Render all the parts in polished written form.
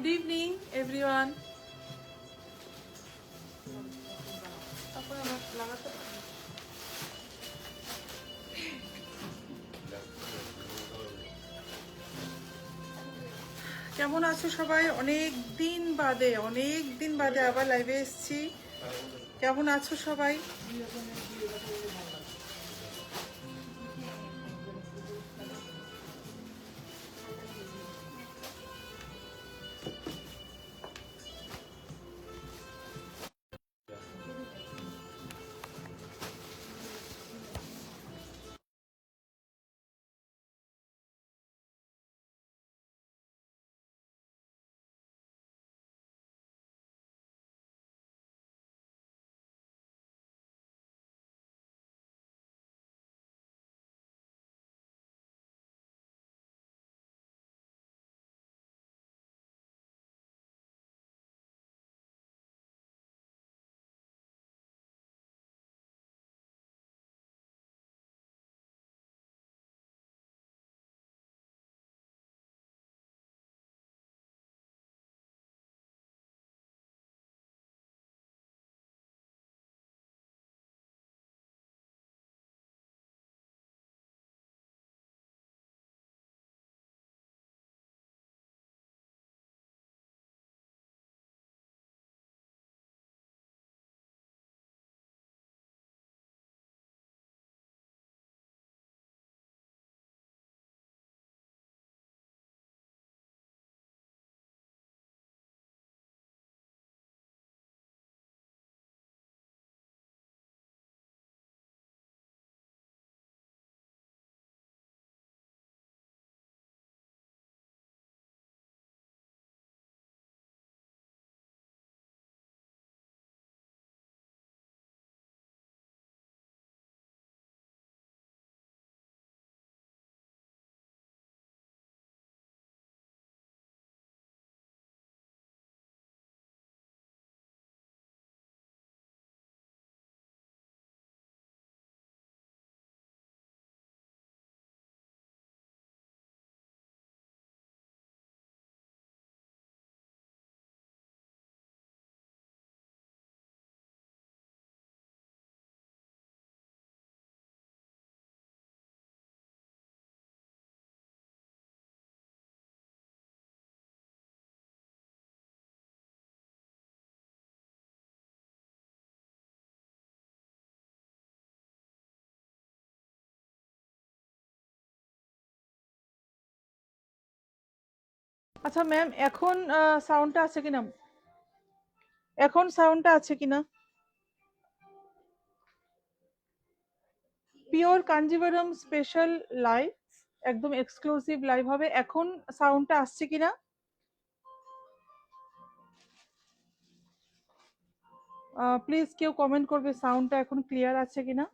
Good evening, everyone. কেমন আছো সবাই? অনেক দিন বাদে আবার লাইভে এসেছি। কেমন আছো সবাই? আচ্ছা ম্যাম, এখন সাউন্ডটা আছে কিনা? এখন সাউন্ডটা আছে কিনা? পিওর কাঞ্জিভারাম স্পেশাল লাইভ, একদম এক্সক্লুসিভ লাইভ হবে। এখন সাউন্ডটা আসছে কিনা? প্লিজ কেউ কমেন্ট করবে সাউন্ডটা এখন ক্লিয়ার আছে কিনা।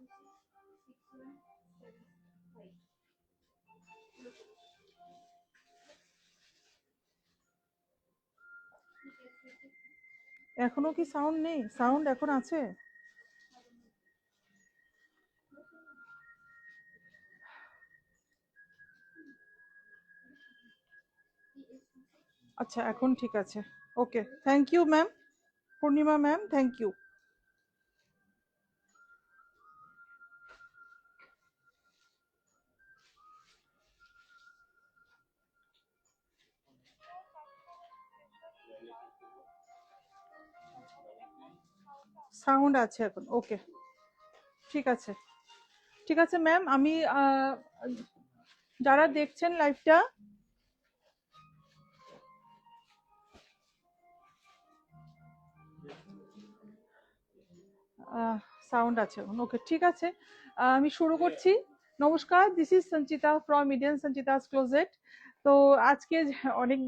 এখনো কি সাউন্ড নেই? সাউন্ড এখন আছে? আচ্ছা, এখন ঠিক আছে। Okay, thank you ma'am. Purnima ma'am, thank you. Sound আছে এখন, ওকে, ঠিক আছে। ঠিক আছে ম্যাম, আমি যারা দেখছেন লাইভটা, সাউন্ড আছে এখন, ওকে, ঠিক আছে। আমি শুরু করছি। নমস্কার, this is Sanchita from Indian Sanchita's closet. তো আজকে অনেক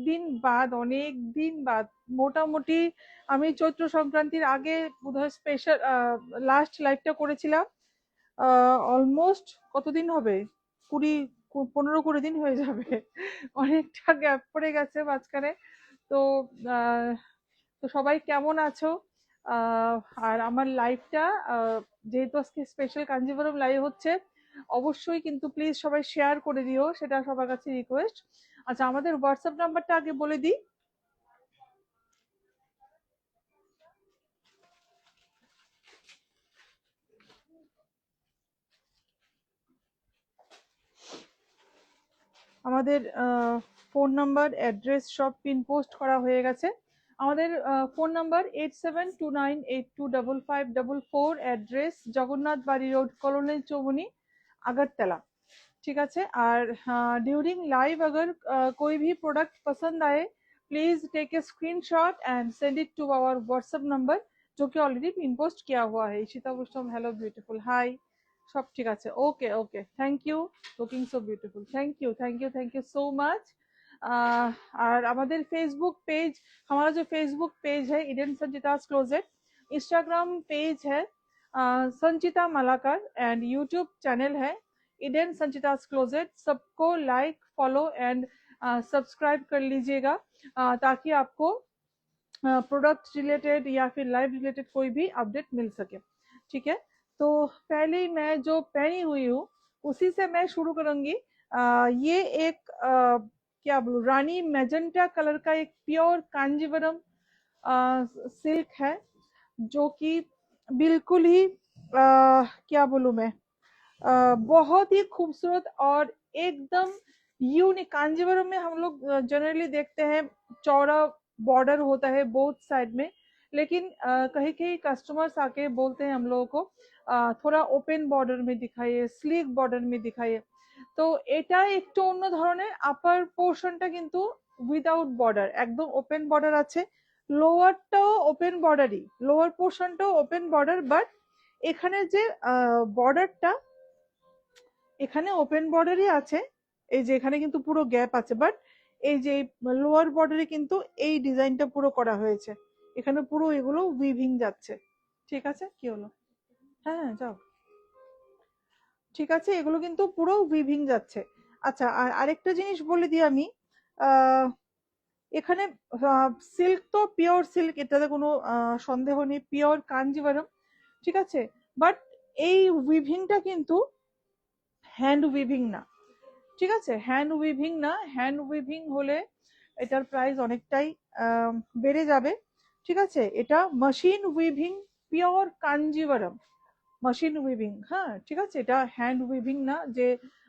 দিন বাদ, মোটামুটি আমি চৈত্র সংক্রান্তির আগে বোধহয় স্পেশাল লাস্ট লাইভটা করেছিলাম। অলমোস্ট কতদিন হবে, 15-20 দিন হয়ে যাবে। অনেকটা গ্যাপ পড়ে গেছে মাঝখানে। তো আহ, তো সবাই কেমন আছো? আহ, আর আমার লাইভটা, যেহেতু আজকে স্পেশাল কাঞ্জিভরম লাইভ হচ্ছে, অবশ্যই কিন্তু প্লিজ সবাই শেয়ার করে দিও, সেটা সবার কাছে রিকোয়েস্ট। আচ্ছা, আমাদের হোয়াটসঅ্যাপ নাম্বারটা আগে বলে দিই। আমাদের ফোন নাম্বার অ্যাড্রেস সব পিন পোস্ট করা হয়ে গেছে। আমাদের ফোন নাম্বার 8729825544, অ্যাড্রেস জগন্নাথ বাড়ি রোড, কলোনি চৌমুহনী, আগরতলা। ठीक है। और ड्यूरिंग लाइव अगर कोई भी प्रोडक्ट पसंद आए, please take a screenshot and send it to our WhatsApp number, जो कि ऑलरेडी पिन पोस्ट किया हुआ है। इशिता बुस्टम, हेलो ब्यूटीफुल, हाय, सब ठीक है। Okay okay, thank you, looking so beautiful, thank you thank you thank you so much. और हमारे फेसबुक पेज, हमारा जो फेसबुक पेज है इडेन संचिता's क्लोजेट, इंस्टाग्राम पेज है Sanchita Malakar, and YouTube channel है इडेन संचिता's क्लोजेट। सबको लाइक, फॉलो एंड सब्सक्राइब कर लीजिएगा, ताकि आपको प्रोडक्ट रिलेटेड या फिर लाइव रिलेटेड कोई भी अपडेट मिल सके। ठीक है, तो पहले मैं जो पहनी हुई हूँ उसी से मैं शुरू करूंगी। ये एक क्या बोलूं, रानी मैजेंटा कलर का एक प्योर कांजीवरम सिल्क है, जो कि बिल्कुल ही क्या बोलूं मैं, बहुत ही खूबसूरत और एकदम यूनिक। कांजीवरम में हम लोग जनरली देखते हैं चौड़ा बॉर्डर होता है बोथ साइड में, लेकिन कहीं कहीं कस्टमर्स आके बोलते हैं हम लोगों को थोड़ा ओपन बॉर्डर में दिखाइए, स्लीक बॉर्डर में दिखाइए। तो এটা একটু অন্য ধরনের, আপার পোর্শনটা কিন্তু উইদাউট বর্ডার, একদম ওপেন বর্ডার আছে, লোয়ারটাও ওপেন বর্ডারই, লোয়ার পোর্শনটাও ওপেন বর্ডার, বাট এখানে যে বর্ডারটা এখানে ওপেন বর্ডারই আছে, এই যে এখানে কিন্তু পুরো গ্যাপ আছে, বাট এই যে লোয়ার বর্ডারে কিন্তু এই ডিজাইনটা পুরো করা হয়েছে, এখানে পুরো এগুলো উইভিং যাচ্ছে। ঠিক আছে, কি হলো, হ্যাঁ যাও, ঠিক আছে, এগুলো কিন্তু পুরো উইভিং যাচ্ছে। আচ্ছা, আর আরেকটা জিনিস বলে দিই আমি, এখানে সিল্ক তো পিওর সিল্ক, এটাতে কোনো সন্দেহ নেই, পিওর কাঞ্জিভারম, ঠিক আছে, বাট এই উইভিংটা কিন্তু হ্যান্ড উইভিং না, ঠিক আছে, হ্যান্ড উইভিং না, হ্যান্ড উইভিং হলে এটার প্রাইস অনেকটাই বেড়ে যাবে। ঠিক আছে, এটা machine weaving, pure Kanjivaram machine weaving, হ্যাঁ ঠিক আছে, এটা হ্যান্ড উইভিং না, যে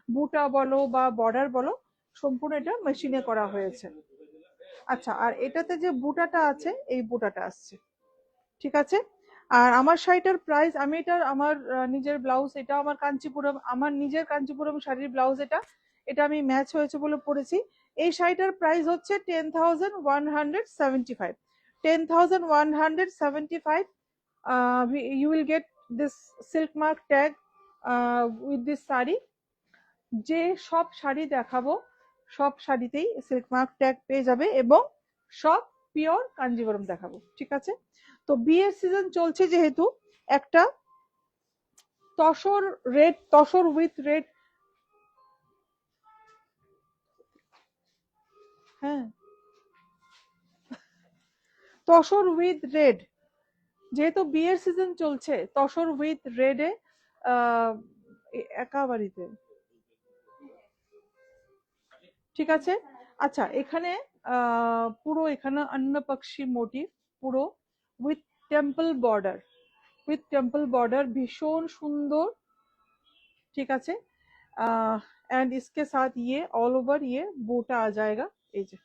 বুটা বলো বা বর্ডার বলো, সম্পূর্ণ এটা মেশিনে করা হয়েছে। আচ্ছা, আর এটাতে যে বুটাটা আছে, এই বুটাটা আসছে, ঠিক আছে। আর আমার শাড়িটার প্রাইস, আমি এটা আমার নিজের ব্লাউজ, এটা আমার কাঞ্চিপুরম, আমার নিজের কাঞ্চিপুরম শাড়ির ব্লাউজ, এটা আমি ম্যাচ হয়েছে বলে পরেছি। এই শাড়িটার প্রাইস হচ্ছে 10,175, 10,175। You will get this silk mark tag with this sari. যে সব শাড়ি দেখাবো সব শাড়িতেই সিল্ক মার্ক ট্যাগ পেয়ে যাবে, এবং সব পিওর কাঞ্জিভরম দেখাবো, ঠিক আছে। তো বিয়ের সিজন চলছে যেহেতু, একটা tussar red, tussar with red, হ্যাঁ তসর উইথ রেড, যেহেতু বিয়ের সিজন চলছে, তসর উইথ রেডে একা বাড়িতে, ঠিক আছে। আচ্ছা, এখানে পুরো এখানে অন্য পক্ষী মোটিভ, পুরো with temple border, with temple border, ভীষণ সুন্দর, ठीक है। एंड इसके साथ ये ऑल ओवर ये बूटा आ जाएगा, এই যে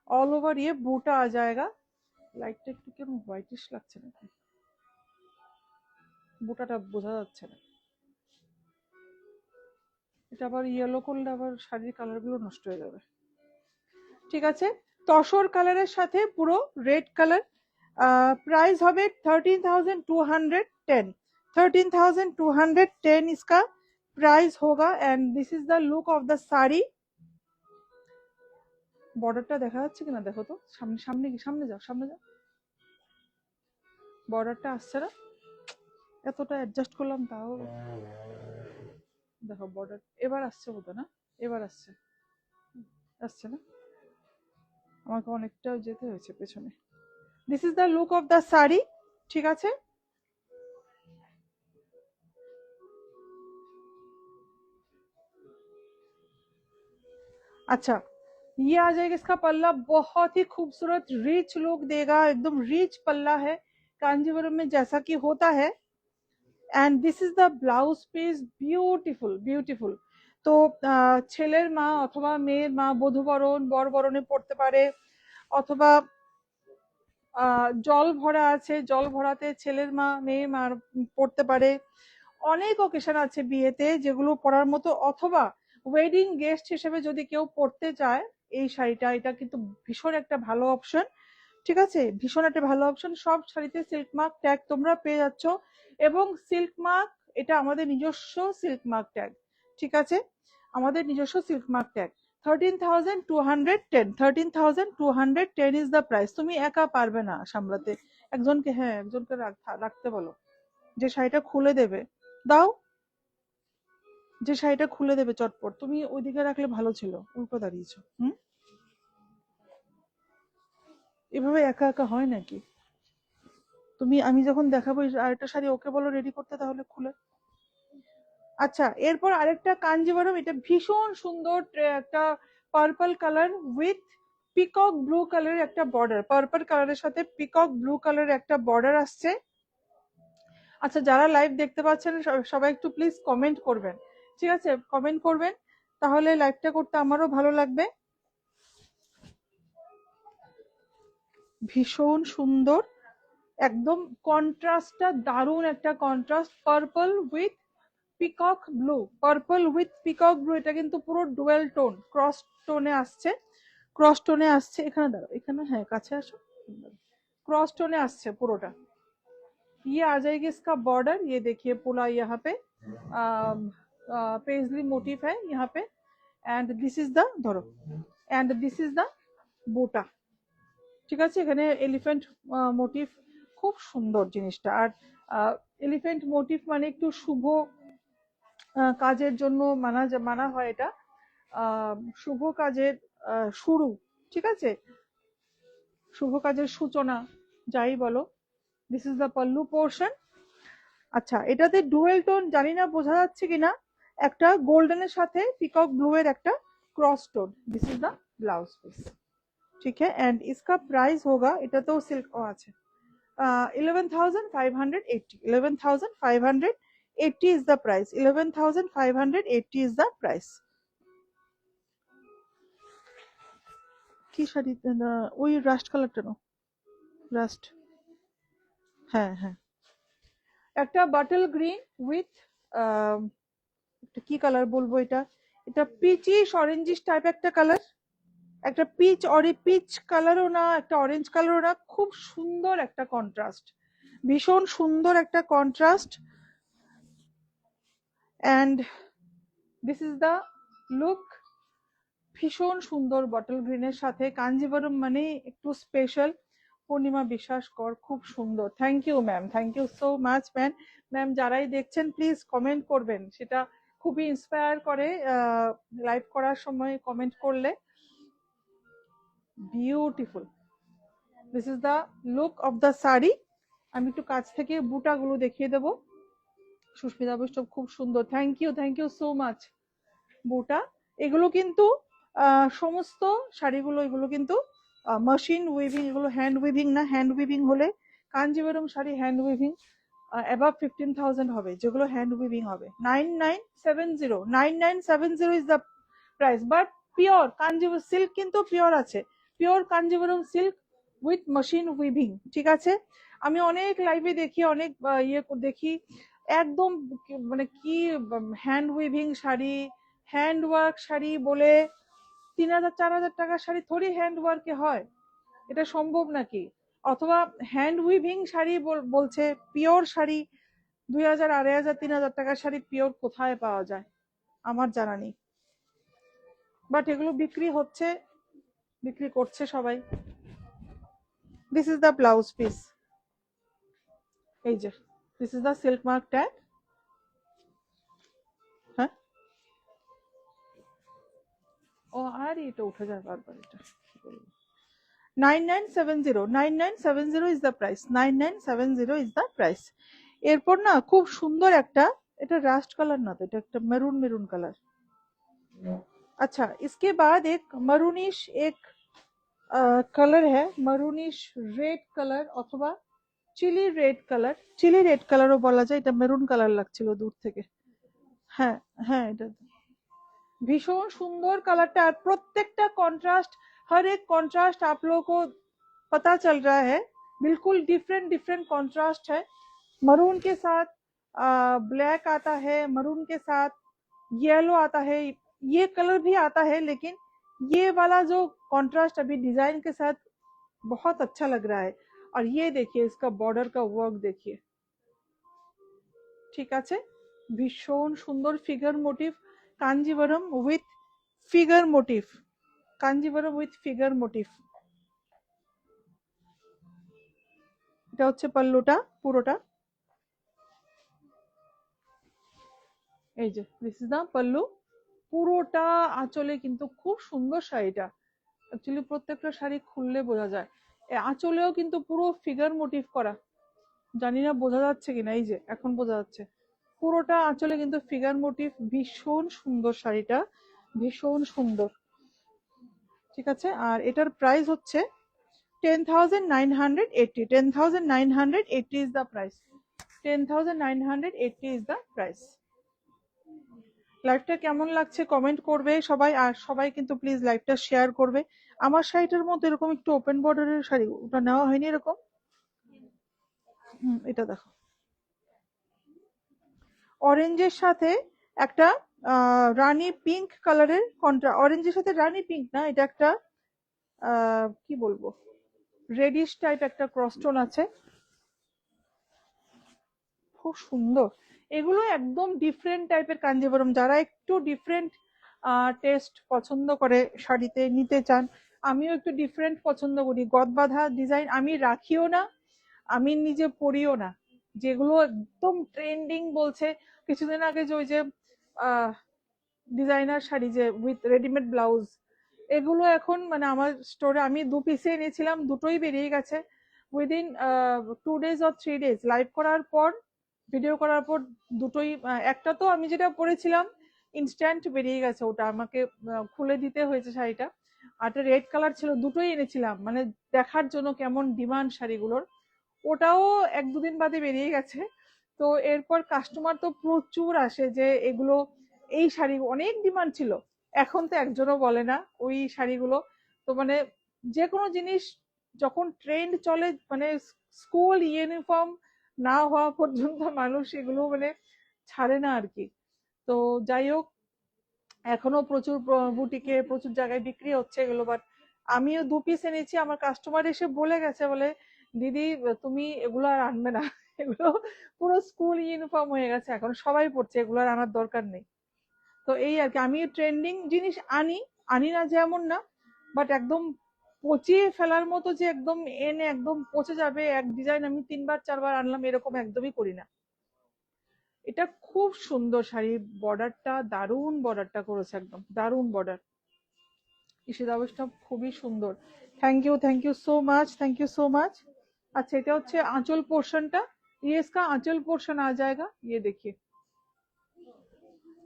ऑल ओवर ये बूटा आ जाएगा। লাইটটা একটু কেমন হোয়াইটিশ লাগছে নাকি, বুটাটা বোঝা যাচ্ছে না, এটা আবার ইয়েলো করলে আবার শাড়ির কালারগুলো নষ্ট হয়ে যাবে, ঠিক আছে। তসর কালারের সাথে পুরো রেড কালার, प्राइस হবে 13,210, 13,210 इसका प्राइस होगा। And this is the look of the sari. বর্ডারটা দেখা যাচ্ছে কিনা দেখো তো, সামনে সামনে সামনে যাও, সামনে যাও, বর্ডারটা আসছে না, এতটা অ্যাডজাস্ট করলাম তাও দেখো বর্ডার এবার আসছে বোধ না, এবার আসছে, আসছে না, আমাকে অনেকটা যেতে হয়েছে পেছনে। This is the look of the sari, ঠিক আছে। अच्छा, ये आ जाएगा इसका पल्ला, बहुत ही खूबसूरत रिच लुक देगा, एकदम रिच पल्ला है कांजीवरम में जैसा कि होता है। And this is the blouse piece, beautiful beautiful. তো ছেলের মা অথবা মেয়ের মা বধূবরণ বরবরণে পড়তে পারে, অথবা জল ভরা আছে, জল ভরাতে ছেলের মা মেয়ের মা পড়তে পারে। অনেক অকেশন আছে বিয়েতে যেগুলো পরার মতো, অথবা ওয়েডিং গেস্ট হিসেবে যদি কেউ পড়তে চায় এই শাড়িটা, এটা কিন্তু ভীষণ একটা ভালো অপশন। ঠিক আছে, ভীষণ একটা ভালো অপশন। সব শাড়িতে সিল্ক মার্ক ট্যাগ তোমরা পেয়ে যাচ্ছ, এবং সিল্ক মার্ক এটা আমাদের নিজস্ব সিল্ক মার্ক ট্যাগ। ঠিক আছে, আমাদের নিজস্ব silk mark tag. 13,210, 13,210 is the price. তুমি একা পারবে না সামলাতে, একজনকে, হ্যাঁ একজনকে রাখতে বলো, যে শাড়িটা খুলে দেবে। দাও, যে শাড়িটা খুলে দেবে চটপট। তুমি ওইদিকে রাখলে ভালো ছিল, উল্টো দাঁড়িয়েছো। এভাবে একা একা হয় নাকি? তুমি, আমি যখন দেখাবো আরেকটা শাড়ি, ওকে বলো রেডি করতে, তাহলে খুলে। আচ্ছা, এরপর আরেকটা কাঞ্জিভারম, এটা ভীষণ সুন্দর একটা purple colour with peacock blue কালারের একটা বর্ডার, পার্পল কালারের সাথে পিকক ব্লু কালারের একটা বর্ডার আসছে। আচ্ছা, যারা লাইভ দেখতে পাচ্ছেন সবাই একটু প্লিজ কমেন্ট করবেন, ঠিক আছে, কমেন্ট করবেন, তাহলে লাইভটা করতে আমারও ভালো লাগবে। ভীষণ সুন্দর, একদম কন্ট্রাস্টটা দারুণ একটা contrast, purple with peacock blue, purple with peacock blue. এটা কিন্তু পুরো ডুয়েল টোন, ক্রস টোনে আসছে, ক্রস টোনে আসছে। এখানে দাঁড়াও, এখানে, হ্যাঁ কাছে আসো, ক্রस टोने আসছে পুরোটা। ये आ जाएगी इसका बॉर्डर, ये देखिए पूरा यहाँ पे पेजली मोटिफ है यहाँ पे, एंड दिस इज द, धरो, एंड दिस इज द बोटा। ঠিক আছে, এখানে এলিফ্যান্ট মোটিভ, খুব সুন্দর জিনিসটা। আর এলিফ্যান্ট মোটিভ মানে একটু শুভ কাজের জন্য মানা হয় এটা, শুভ কাজের শুরু, ঠিক আছে, শুভ কাজের সূচনা, যাই বলো। This is the pallu portion. আচ্ছা, এটাতে ডুয়েল টোন, জানি না বোঝা যাচ্ছে কিনা, একটা গোল্ডেনের সাথে পিকক ব্লু এর একটা cross tone. This is the blouse piece, ठीक है। एंड इसका प्राइस होगा, এটা তো সিল্ক আছে, 11,580, 11,580 is the price, 11,580 is the price। কি শাড়ি, ওই রাস্ট কালারটা নাও, রাস্ট, হ্যাঁ হ্যাঁ, একটা বাটল গ্রিন উইথ একটা কি কালার বলবো, এটা এটা পিচিশ অরেঞ্জিশ টাইপ একটা কালার, একটা পিচ কালারও না, একটা অরেঞ্জ কালারও না, খুব সুন্দর একটা কন্ট্রাস্ট, ভীষণ সুন্দর একটা contrast. And this is the look, ভীষণ সুন্দর বটল গ্রিনের সাথে। কাঞ্জিভারম মানে একটু স্পেশাল। পূর্ণিমা বিশ্বাস কর, খুব সুন্দর। Thank you ma'am, thank you so much ma'am. Ma'am যারাই দেখছেন প্লিজ কমেন্ট করবেন, সেটা খুবই ইন্সপায়ার করে লাইভ করার সময় কমেন্ট করলে। Beautiful, this is the look of the sari. আমি একটু কাছ থেকে বুটাগুলো দেখিয়ে দেবো। সুস্মিতা বৈষ্ণব, খুব সুন্দর, থ্যাংক ইউ সো মাচ। বুটা, এগুলো কিন্তু সমস্ত শাড়িগুলো, এগুলো কিন্তু মেশিন উইভিং, এগুলো হ্যান্ড উইভিং না। হ্যান্ড উইভিং হলে Kanjivaram sari hand weaving above 15,000 হবে, যেগুলো হ্যান্ড উইভিং হবে 9970, 9970 is the price. But pure Kanjivaram silk কিন্তু পিওর আছে, pure Kanjivaram silk with machine weaving, ঠিক আছে। আমি অনেক লাইভে দেখি, অনেক ইয়ে দেখি, একদম মানে কি hand weaving sari, hand work sari বলে 3,000 4,000 টাকার শাড়ি থোড়ি হ্যান্ড ওয়ার্কে হয়, এটা সম্ভব নাকি? অথবা হ্যান্ড উইভিং শাড়ি বলছে, পিওর শাড়ি 2,000 2,500 3,000 টাকার শাড়ি পিওর কোথায় পাওয়া যায় আমার জানা নেই, বাট এগুলো বিক্রি হচ্ছে, বিক্রি করছে সবাই। This is the blouse piece, এই যে this is the silk mark tag. হ্যাঁ, ও আর এটা উঠে যায় বারবার, এটা 9970, 9970 is the price, 9970 is the price। এরপর না খুব সুন্দর একটা, এটা রাস্ট কালার না তো, এটা একটা মেরুন মেরুন কালার। अच्छा, इसके बाद एक मरूनिश एक कलर है, मरूनिश रेड कलर অথবা chilli red colour, chilli red কালারও বলা যায়, এটা মেরুন কালার লাগছিল দূর থেকে। হ্যাঁ হ্যাঁ, এটা भीषण सुंदर कलरটা আর প্রত্যেকটা কন্ট্রাস্ট हर एक कॉन्ट्रास्ट आप लोगों को पता चल रहा है बिल्कुल डिफरेंट डिफरेंट कॉन्ट्रास्ट है मरून के साथ ब्लैक आता है मरून के साथ येलो आता है ये कलर भी आता है लेकिन ये वाला जो कॉन्ट्रास्ट अभी डिजाइन के साथ बहुत अच्छा लग रहा है और ये देखिए इसका बॉर्डर का वर्क देखिए ठीक আছে ভীষণ সুন্দর figure motif Kanjivaram with figure motif Kanjivaram with figure motif এটা হচ্ছে পাল্লুটা পুরোটা এই যে দিস ইজ দা পাল্লু পুরোটা আঁচলে কিন্তু খুব সুন্দর শাড়িটা অ্যাকচুয়ালি প্রত্যেকটা শাড়ি খুললে বোঝা যায় আঁচলেও কিন্তু পুরো ফিগার মোটিভ করা জানি না বোঝা যাচ্ছে কিনা এই যে এখন বোঝা যাচ্ছে পুরোটা আঁচলে কিন্তু ফিগার মোটিভ ভীষণ সুন্দর শাড়িটা ভীষণ সুন্দর ঠিক আছে আর এটার প্রাইস হচ্ছে 10,980 10,980 is the price 10,980 is the price লাইভটা কেমন লাগছে কমেন্ট করবে সবাই আর সবাই কিন্তু প্লিজ লাইভটা শেয়ার করবে আমার শাড়িটার মধ্যে এরকম একটু ওপেন বর্ডারের শাড়ি ওটা নেওয়া হয়নি এরকম এটা দেখো অরেঞ্জের সাথে একটা রানী পিঙ্ক কালারের কন্ট্রা অরেঞ্জের সাথে রানী পিঙ্ক না এটা একটা কি বলবো রেডিশ টাইপ একটা ক্রসটোন আছে খুব সুন্দর এগুলো একদম ডিফারেন্ট টাইপের কাঞ্জিভারম যারা একটু ডিফারেন্ট টেস্ট পছন্দ করে শাড়িতে নিতে চান আমিও একটু ডিফারেন্ট পছন্দ করি গদবাঁধা ডিজাইন আমি রাখিও না আমি নিজে পরিও না যেগুলো একদম ট্রেন্ডিং বলছে কিছুদিন আগে যে ওই যে ডিজাইনার শাড়ি যে উইথ রেডিমেড ব্লাউজ এগুলো এখন মানে আমার স্টোরে আমি 2 পিসে এনেছিলাম দুটোই বেরিয়ে গেছে within 2 days or 3 days live করার পর ভিডিও করার পর দুটোই একটা তো আমি যেটা পরেছিলাম ইনস্ট্যান্ট বেরিয়ে গেছে ওটা আমাকে খুলে দিতে হয়েছে শাড়িটা আর রেড কালার ছিল দুটোই এনেছিলাম মানে দেখার জন্য কেমন ডিমান্ড শাড়িগুলোর ওটাও 1-2 দিন বাদে বেরিয়ে গেছে তো এরপর কাস্টমার তো প্রচুর আসে যে এগুলো এই শাড়ি অনেক ডিমান্ড ছিল এখন তো একজনও বলে না ওই শাড়িগুলো তো মানে যে কোনো জিনিস যখন ট্রেন্ড চলে মানে স্কুল ইউনিফর্ম না হওয়া পর্যন্ত মানুষ এগুলো মানে ছাড়ে না আর কি তো যাই হোক এখনো প্রচুর বুটিকে প্রচুর জায়গায় বিক্রি হচ্ছে এগুলো বাট আমিও 2 পিস এনেছি আমার কাস্টমার এসে বলে গেছে বলে দিদি তুমি এগুলো আর আনবে না এগুলো পুরো স্কুল ইউনিফর্ম হয়ে গেছে এখন সবাই পড়ছে এগুলো আর আনার দরকার নেই তো এই আর কি আমি ট্রেন্ডিং জিনিস আনি না যেমন না বাট একদম পচিয়ে ফেলার মতো যে একদম এনে একদম পচে যাবে এক ডিজাইন আমি 3-বার 4-বার আনলাম এরকম একদমই করি না এটা খুব সুন্দর শাড়ি বর্ডারটা দারুণ বর্ডারটা করেছে একদম দারুণ বর্ডার ইসিদাবসটা খুবই সুন্দর थैंक यू सो मच अच्छा এটা হচ্ছে আঁচল পোর্শনটা ये इसका आंचल पोर्शन आ जाएगा ये देखिए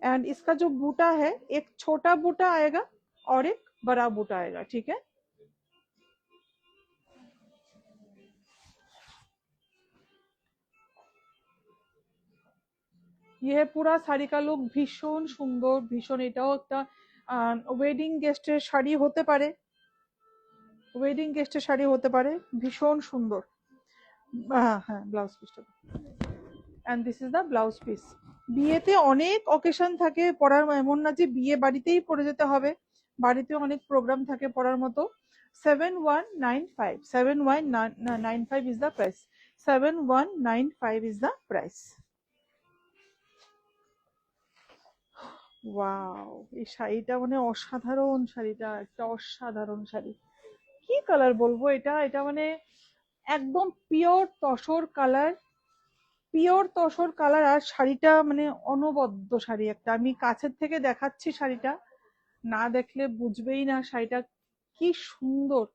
एंड इसका जो बूटा है एक छोटा बूटा आएगा और एक बड़ा बूटा आएगा ठीक है ये है पूरा শাড়ি का লুক ভীষণ সুন্দর ভীষণ এটাও একটা ওয়েডিং গেস্টের শাড়ি হতে পারে ওয়েডিং গেস্টের শাড়ি হতে পারে ভীষণ সুন্দর হ্যাঁ ব্লাউজ পিসটা and this is the blouse piece বিয়েতে অনেক অকেশন থাকে পরার এমন না যে বিয়ে বাড়িতেই পরে যেতে হবে বাড়িতে অনেক প্রোগ্রাম থাকে পরার মতো 7195 is the price 7195 is the price wow এই শাড়িটা মানে অসাধারণ শাড়িটা একটা অসাধারণ শাড়ি কি কালার বলবো এটা এটা মানে একদম পিওর তসর কালার আর শাড়িটা মানে অনবদ্য শাড়ি একটা আমি কাছের থেকে দেখাচ্ছি শাড়িটা না দেখলে বুঝবেই না শাড়িটা কি সুন্দর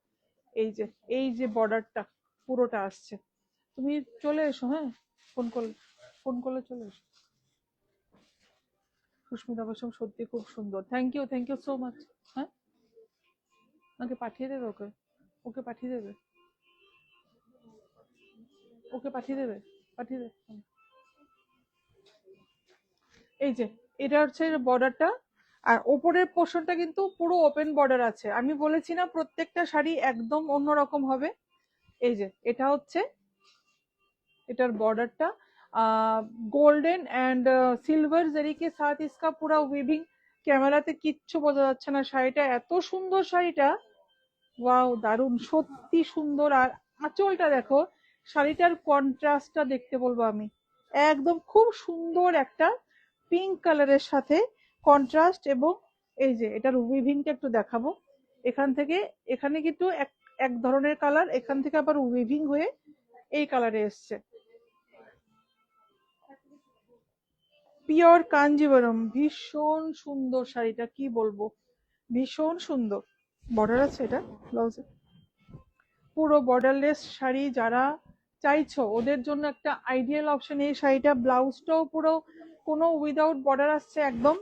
এই যে বর্ডারটা পুরোটা আসছে তুমি চলে এসো হ্যাঁ ফোন করলে চলে এসো সুস্মিতা বসম সত্যি খুব সুন্দর থ্যাংক ইউ সো মাচ হ্যাঁ ওকে পাঠিয়ে দেবে ওকে পাঠিয়ে দেবে পাঠিয়ে দেবে এই যে এটা হচ্ছে বর্ডারটা আর ওপরের পোর্শনটা কিন্তু পুরো ওপেন বর্ডার আছে। আমি বলেছি না প্রত্যেকটা শাড়ি একদম অন্যরকম হবে। এই যে এটা হচ্ছে এটার বর্ডারটা गोल्डन एंड सिल्वर जरी के साथ इसका पूरा वीविंग। ক্যামেরাতে কিচ্ছু বোঝা যাচ্ছে না, শাড়িটা এত সুন্দর। শাড়িটা ওয়াও, দারুণ, সত্যি সুন্দর। আর আঁচলটা দেখো, শাড়িটার কন্ট্রাস্টটা দেখতে বলবো আমি, একদম খুব সুন্দর একটা পিঙ্ক কালারের সাথে কন্ট্রাস্ট। এবং এই যে এটার উইভিংটা একটু দেখাবো, এখান থেকে এখানে কিন্তু এক এক ধরনের কালার, এখান থেকে আবার উইভিং হয়ে এই কালারে এসছে। পিওর কাঞ্জিবরম, ভীষণ সুন্দর শাড়িটা, কি বলবো, ভীষণ সুন্দর। বর্ডার আছে এটা ব্লাউজে, পুরো বর্ডারলেস শাড়ি যারা চাইছো ওদের জন্য একটা আইডিয়াল অপশন এই শাড়িটা। ব্লাউজটাও পুরো কোনো উইদাউট বর্ডার আসছে, একদম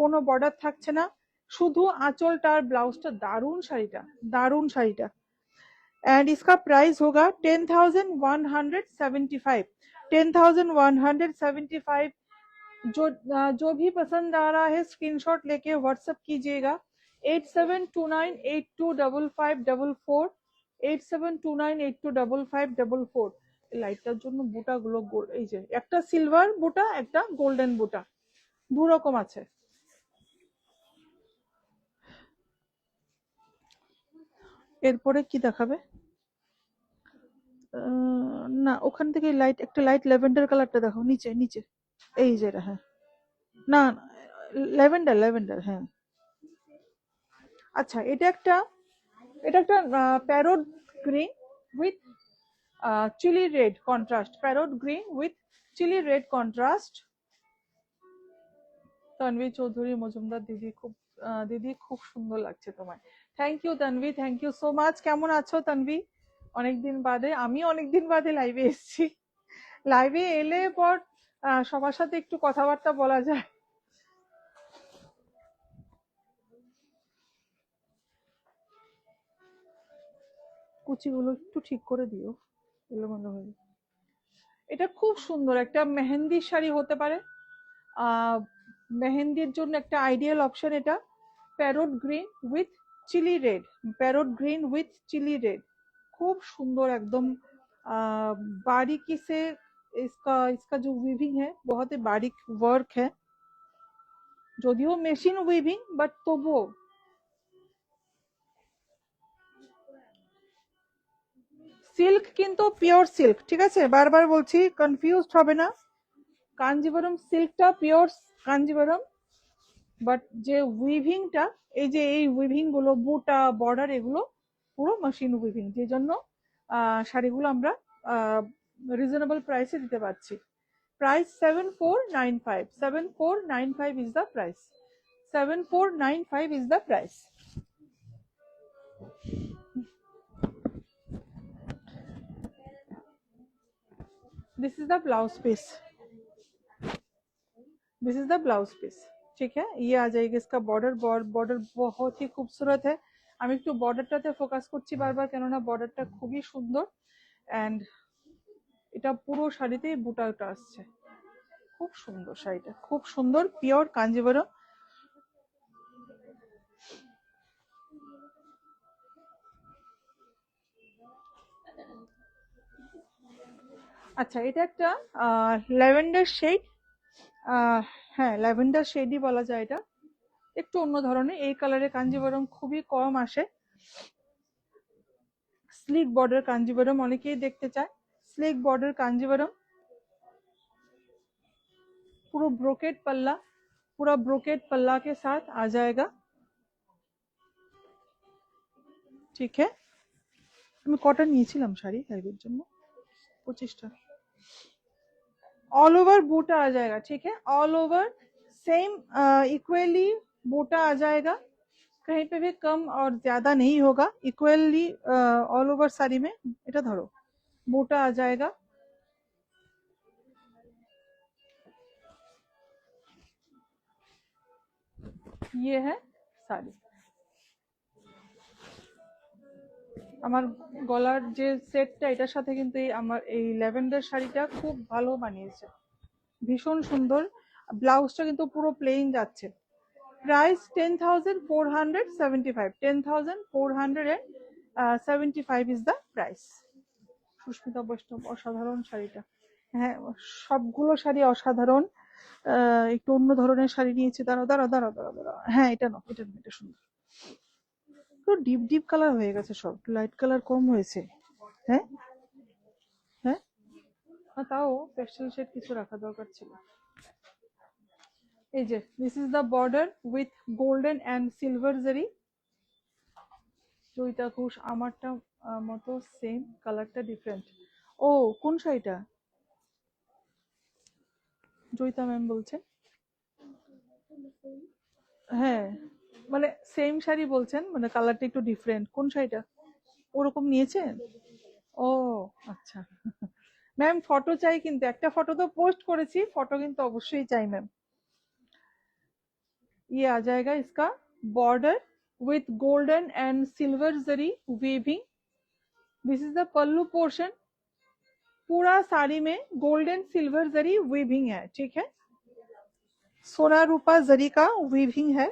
কোনো বর্ডার থাকছে না, শুধু আঁচলটা আর ব্লাউজটা। দারুণ শাড়িটা, দারুণ শাড়িটা। एंड इसका प्राइस होगा 10,175। 10,175। जो भी पसंद आ रहा है स्क्रीनशॉट लेके व्हाट्सएप कीजिएगा 8729825544। 8729825544। লাইটটার জন্য বুটাগুলো এই যে একটা সিলভার বুটা, একটা গোল্ডেন বুটা, দু রকম আছে। এরপরে কি দেখাবে? না, ওখান থেকে লাইট, একটা লাইট ল্যাভেন্ডার কালারটা দেখো, নিচে নিচে, এই যে এটা, হ্যাঁ, না না, ল্যাভেন্ডার ল্যাভেন্ডার, হ্যাঁ। আচ্ছা, এটা একটা parrot green with chilli red contrast. Parrot green with chilli red contrast. Tanvi Chowdhury Majumdar দিদি খুব সুন্দর লাগছে তোমায়। Thank you Tanvi, thank you so much. কেমন আছো তানভি? অনেকদিন বাদে, আমি অনেকদিন বাদে লাইভে এসেছি। লাইভে এলে পর সবার সাথে একটু কথাবার্তা বলা যায়। কুচিগুলো একটু ঠিক করে দিও, এলোমেলো হয়ে। এটা খুব সুন্দর একটা মেহেন্দি শাড়ি হতে পারে, মেহেন্দির জন্য একটা আইডিয়াল অপশন এটা। Parrot green with chilli red, parrot green with chilli red, खूब सुंदर एकदम। बारीकी से इसका इसका जो वीविंग है बहुत ही बारीक वर्क है, যদিও মেশিন উইভিং বাট তবুও। সিল্ক কিন্তু পিওর সিল্ক, ঠিক আছে, বারবার বলছি, কনফিউজড হবে না। কাঞ্জিবরম সিল্কটা পিওর কাঞ্জিবরম, বাট যে উইভিংটা, এই যে এই উইভিং গুলো, বুটা বর্ডার, এগুলো পুরো মেশিন উইভিং, যে জন্য শাড়িগুলো আমরা রিজনেবল প্রাইসে দিতে পারছি। Price 7495। 7495 is the price। 7495 is the price। This is the blouse piece। This is the blouse piece, ठीक है। ये आ जाएगी इसका बॉर्डर, बॉर्डर बहुत ही खूबसूरत है। আমি একটু বর্ডারটাতে ফোকাস করছি বারবার, কেননা বর্ডারটা খুবই সুন্দর। এন্ড এটা পুরো শাড়িতেই বুটাটা আসছে, খুব সুন্দর শাড়িটা, খুব সুন্দর, পিওর কাঞ্জিবরম। আচ্ছা, এটা একটা ল্যাভেন্ডার শেড, হ্যাঁ ল্যাভেন্ডার শেডই বলা যায় এটা, একটু অন্য ধরনের। এই কালারে কাঞ্জিবরম খুবই কম আসে। স্লিক বর্ডার কাঞ্জিবরম অনেকেই দেখতে চায়, स्लिक बॉर्डर कांजीवरम, पूरा ब्रोकेट पल्ला, पूरा ब्रोकेट पल्ला के साथ आ जाएगा, ठीक है। আমি কটন নিয়েছিলাম শাড়ি লাইভের জন্য 25টা। ऑल ओवर बूटा आ जाएगा, ठीक है, ऑल ओवर सेम इक्वली बूटा आ जाएगा, कहीं पे भी कम और ज्यादा नहीं होगा, इक्वली ऑल ओवर साड़ी में এটা ধরো बूटा आ जाएगा। ये है শাড়ি। আমার গলার যে সেটটা, এটার সাথে কিন্তু আমার এই ল্যাভেন্ডার শাড়িটা খুব ভালো মানিয়েছে, ভীষণ সুন্দর। ব্লাউজটা কিন্তু পুরো প্লেন যাচ্ছে, price 10,475, 10,475 is the price. Sushmita Baishnab, অসাধারণ শাড়িটা। হ্যাঁ, সবগুলো শাড়ি অসাধারণ। একটু অন্য ধরনের শাড়ি নিয়েছি। দাঁড়াও দাঁড়াও দাঁড়াও দাঁড়াও দাঁড়াও, হ্যাঁ এটা নাও, এটা নাও, এটা সুন্দর। তো ডিপ ডিপ কালার হয়ে গেছে, সব লাইট কালার কম হয়েছে। হ্যাঁ হ্যাঁ, তাও পেস্টেল শেড কিছু রাখা দরকার ছিল। এই যে this is the border with golden and silver জারি। জয়িতা ঘোষ, আমারটা মতো সেম, কালারটা ডিফারেন্ট। ও কোন শাড়িটা? জয়িতা ম্যাম বলছেন? হ্যাঁ, মানে সেম শাড়ি বলছেন, মানে কালারটা একটু ডিফারেন্ট। কোন শাড়িটা ওরকম নিয়েছেন? ও আচ্ছা। ম্যাম ফটো চাই, কিন্তু একটা ফটো তো পোস্ট করেছি, ফটো কিন্তু অবশ্যই চাই ম্যাম। ये आ जाएगा इसका border with golden and silver zari weaving. This is the pallu portion. पूरा साड़ी में गोल्डन सिल्वर जरी वीविंग है, ठीक है, सोना रूपा जरी का वीविंग है।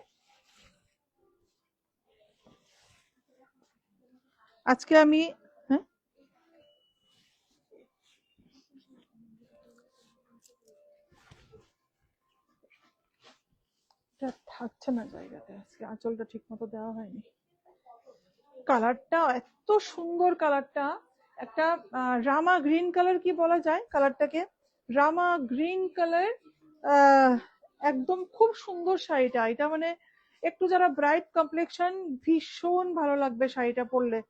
আজকে আমি হ্যাঁ এটা থাকছে না জায়গাতে, আজকে আঁচলটা ঠিক মতো দেওয়া হয়নি। কালারটা এত সুন্দর, কালারটা একটা রামা গ্রিন কালার কি বলা যায় কালারটাকে, রামা গ্রিন কালার। একদম খুব সুন্দর শাড়িটা। এটা মানে একটু যারা ব্রাইট কমপ্লেকশন, ভীষণ ভালো লাগবে শাড়িটা পরলে।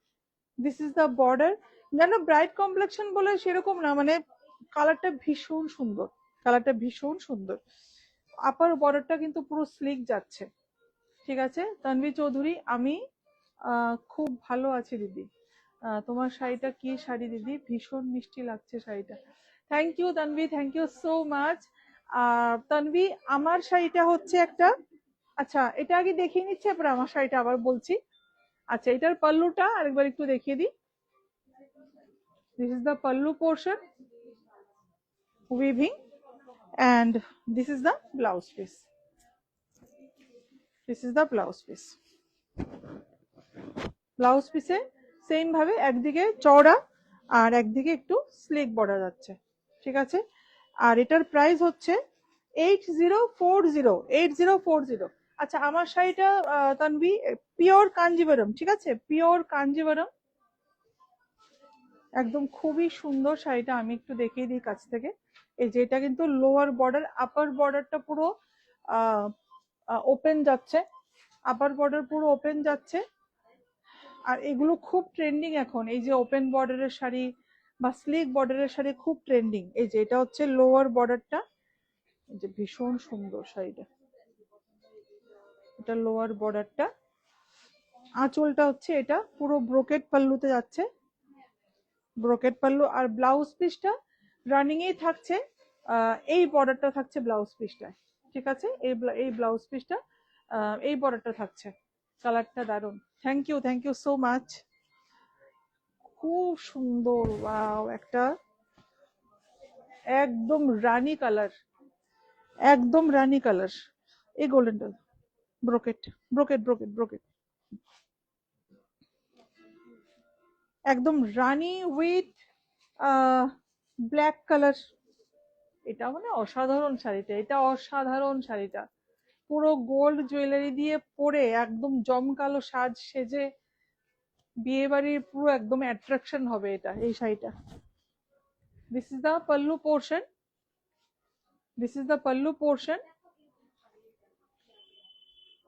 This is the border. যেন ব্রাইট কমপ্লেকশন বলে সেরকম না, মানে কালারটা ভীষণ সুন্দর, কালারটা ভীষণ সুন্দর। আপার বর্ডারটা কিন্তু পুরো স্লিক যাচ্ছে। ঠিক আছে তানভি চৌধুরী, আমি খুব ভালো আছি দিদি। তোমার শাড়িটা কি শাড়ি দিদি, ভীষণ মিষ্টি লাগছে শাড়িটা। Thank you Tanvi, thank you so much. Tanvi, আমার শাড়িটা হচ্ছে একটা, আচ্ছা এটা আগে দেখিয়ে নিচ্ছি, তারপর আমার শাড়িটা আবার বলছি। আচ্ছা এটার পাল্লুটা আরেকবার একটু দেখিয়ে দিই। This is the pallu portion weaving and this is the blouse piece. This is the blouse piece. Blouse পিসে সেম ভাবে একদিকে চওড়া আর একদিকে একটু স্লিক বর্ডার যাচ্ছে, ঠিক আছে। আর এটার প্রাইস হচ্ছে 8040, 8040। আচ্ছা আমার শাড়িটা তানভি পিওর কাঞ্জিভারম, ঠিক আছে, পিওর কাঞ্জিভারম, একদম খুবই সুন্দর শাড়িটা। আমি একটু দেখিয়ে দিই কাছ থেকে। এই যে এটা কিন্তু লোয়ার বর্ডার, আপার বর্ডারটা পুরো ওপেন যাচ্ছে, আপার বর্ডার পুরো ওপেন যাচ্ছে। আর এগুলো খুব ট্রেন্ডিং এখন, এই যে ওপেন বর্ডারের শাড়ি বা স্লিক বর্ডারের শাড়ি খুব ট্রেন্ডিং। এই যে এটা হচ্ছে লোয়ার বর্ডারটা, এই যে ভীষণ সুন্দর শাড়িটা, এটা লোয়ার বর্ডারটা। আঁচলটা হচ্ছে এটা পুরো ব্রোকেট পাল্লুতে যাচ্ছে, ব্রোকেট পাল্লু। আর ব্লাউজ পিসটা রানিং এই থাকছে, এই বর্ডারটা থাকছে ব্লাউজ পিসটায়, ঠিক আছে, এই ব্লাউজ পিসটা এই বর্ডারটা থাকছে। কালারটা দারুন, থ্যাংক ইউ সো মাচ, খুব সুন্দর। ওয়াও, একটা একদম রানী কালার, একদম রানী কালার। এই গোল্ডেনটা ব্রোকেট ব্রোকেট ব্রোকেট ব্রোকেট, একদম রানী উইথ ব্ল্যাক কালার। এটা মানে অসাধারণ শাড়িটা, এটা অসাধারণ শাড়িটা। পুরো গোল্ড জুয়েলারি দিয়ে পরে একদম জমকালো সাজ সেজে বিয়ে বাড়ির পুরো একদম অ্যাট্রাকশন হবে এটা, এই শাড়িটা। This is the pallu portion, this is the pallu portion,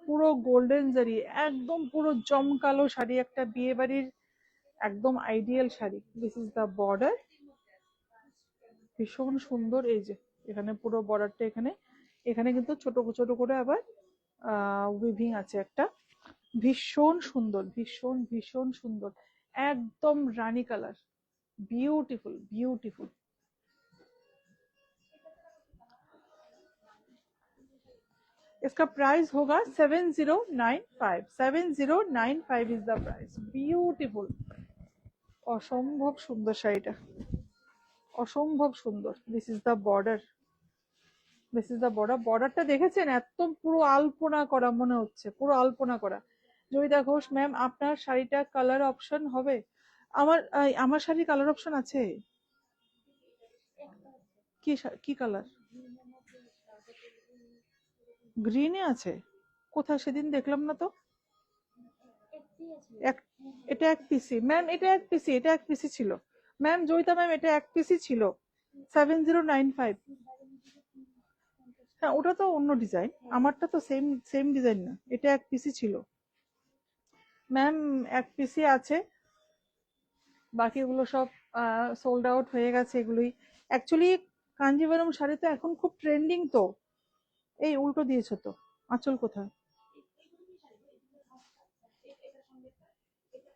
পুরো গোল্ডেন জারি, একদম পুরো জমকালো শাড়ি, একটা বিয়ে বাড়ির একদম ideal sari. This is the border, ভীষণ সুন্দর। এই যে এখানে পুরো বর্ডারটা, এখানে এখানে কিন্তু ছোট ছোট করে আবার উইভিং আছে একটা, ভীষণ সুন্দর, ভীষণ ভীষণ সুন্দর, একদম রানী কালার, বিউটিফুল বিউটিফুল। इसका प्राइस होगा 7095, 7095 इज द प्राइस। বিউটিফুল, অসম্ভব সুন্দর শাড়িটা, অসম্ভব সুন্দর। This is the border, this is the border. বর্ডারটা দেখেছেন, একদম পুরো আলপনা করা মনে হচ্ছে, পুরো আলপনা করা। জয়িতা ঘোষ ম্যাম, আপনার শাড়িটা কালার অপশন হবে? আমার শাড়ি কালার অপশন আছে? কি কালার? গ্রিনে আছে? কোথায়? সেদিন দেখলাম না তো। এটা এক পিসি ম্যাম, এটা এক পিসি, এটা এক পিসি ছিল ম্যাম। জয়িতা ম্যাম, এটা এক পিসি ছিল 7095। হ্যাঁ, ওটা তো অন্য ডিজাইন, আমারটা তো সেম সেম ডিজাইন না, এটা এক পিসি ছিল ম্যাম। এক পিসি আছে, বাকিগুলো সব সোল্ড আউট হয়ে গেছে। এগুলোই অ্যাকচুয়ালি কাঞ্জিভারম শাড়ি তো এখন খুব ট্রেন্ডিং তো। এই উল্টো দিয়েছো তো, আঁচল কোথায়?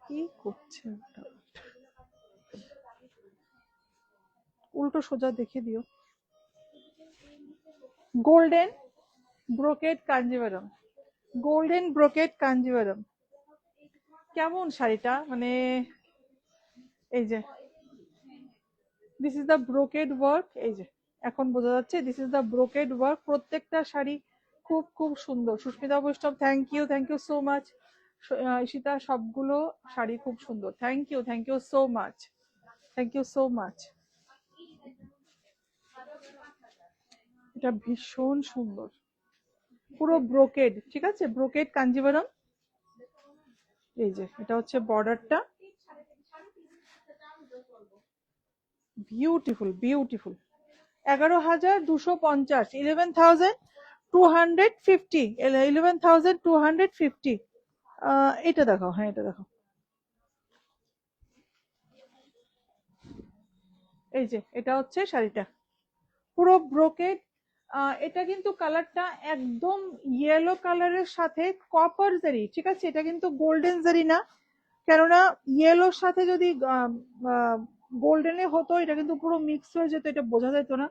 কি করছে ওটা? উল্টো সোজা দেখে দিও। Golden brocade Kanjivaram, golden brocade Kanjivaram. কেমন শাড়িটা? মানে এই যে this is the brocade work, এই যে এখন বোঝা যাচ্ছে this is the brocade work. প্রত্যেকটা শাড়ি খুব খুব সুন্দর। Sushmita Baishnab, thank you so much. Ishita, সবগুলো শাড়ি খুব সুন্দর। Thank you so much, thank you so much. এটা ভীষণ সুন্দর, পুরো ব্রোকেড, ঠিক আছে, ব্রোকেড কাঞ্জিভারম। এই যে এটা হচ্ছে বর্ডারটা, বিউটিফুল বিউটিফুল। 11,250, 11,250, 11,250। এটা দেখাও, হ্যাঁ এটা দেখাও। এই যে এটা হচ্ছে শাড়িটা, পুরো ব্রোকেড। এটা কিন্তু কালারটা একদম ইয়েলো কালারের সাথে কপার জারি, ঠিক আছে, এটা কিন্তু গোল্ডেন জারি না। কেননা ইয়েলোর সাথে যদি গোল্ডেনে হতো, এটা কিন্তু পুরো মিক্স হয়ে যেত, এটা বোঝা যেত না।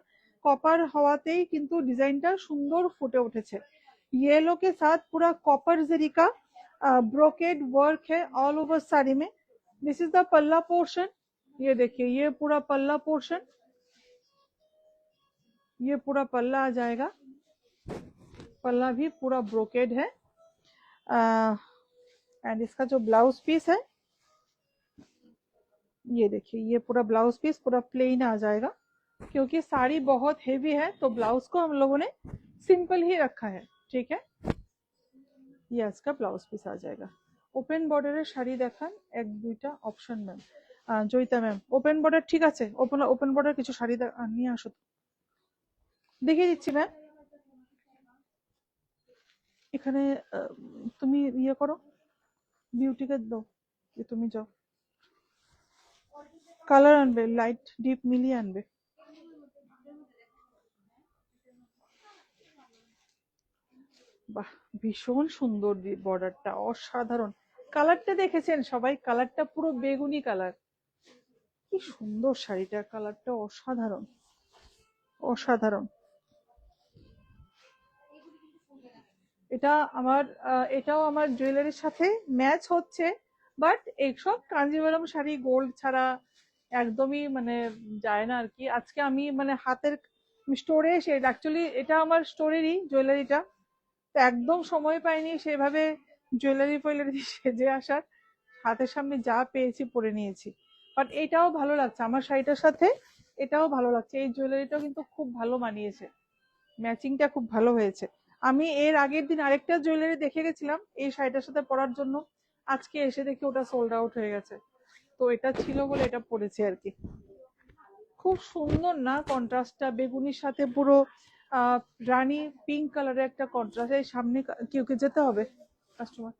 कॉपर हवातेई किंतु डिजाइनটা সুন্দর ফুটে উঠেছে। येलो के साथ पूरा कॉपर जरी का ब्रोकेड वर्क है ऑल ओवर साड़ी में। दिस इज द पल्ला पोर्शन, ये देखिए ये पूरा पल्ला पोर्शन, ये पूरा पल्ला आ जाएगा। पल्ला भी पूरा ब्रोकेड है। एंड इसका जो ब्लाउज पीस है, ये देखिए ये पूरा ब्लाउज पीस पूरा प्लेन आ जाएगा। क्योंकि साड़ी बहुत हेवी है तो ब्लाउज को हम लोगों ने सिंपल ही रखा है, ठीक है। ये इसका ब्लाउज पीस आ जाएगा। ओपन बॉर्डर शाड़ी देखान एक दुईटा option ma'am. Jayita ma'am open border ठीक আছে, ওপেন বর্ডার কিছু শাড়ি নিয়ে আসো, দেখিয়ে দিচ্ছি ম্যাম। এখানে তুমি ইয়ে করো, বিউটিকে দাও যে তুমি যাও, কালার আনবে, লাইট ডিপ মিলিয়ে আনবে। বাহ, ভীষণ সুন্দর বর্ডারটা, অসাধারণ। কালারটা দেখেছেন সবাই? কালারটা পুরো বেগুনি কালার, কি সুন্দর শাড়িটা, কালারটা অসাধারণ অসাধারণ। এটাও আমার জুয়েলারির সাথে ম্যাচ হচ্ছে, বাট এইসব কাঞ্জিভারম শাড়ি গোল্ড ছাড়া একদমই মানে যায় না আর কি। আজকে আমি মানে হাতের স্টোরে এসে, অ্যাকচুয়ালি এটা আমার স্টোরেরই জুয়েলারিটা, তো একদম সময় পাইনি সেভাবে জুয়েলারি ফুয়েলারি সেজে আসার। হাতের সামনে যা পেয়েছি পরে নিয়েছি। বাট এটাও ভালো লাগছে আমার শাড়িটার সাথে, এটাও ভালো লাগছে। এই জুয়েলারিটাও কিন্তু খুব ভালো মানিয়েছে, ম্যাচিংটা খুব ভালো হয়েছে। আমি এর আগের দিন আরেকটা জুয়েলারি দেখে গেছিলাম এই শাড়িটার সাথে পরার জন্য, আজকে এসে দেখি ওটা সোল্ড আউট হয়ে গেছে, তো এটা ছিল বলে এটা পরেছি আর কি। খুব সুন্দর না কন্ট্রাস্টটা, বেগুনির সাথে পুরো রানী পিঙ্ক কালারের একটা কন্ট্রাস্ট। এই সামনে কেউ কে যেতে হবে কাস্টমার।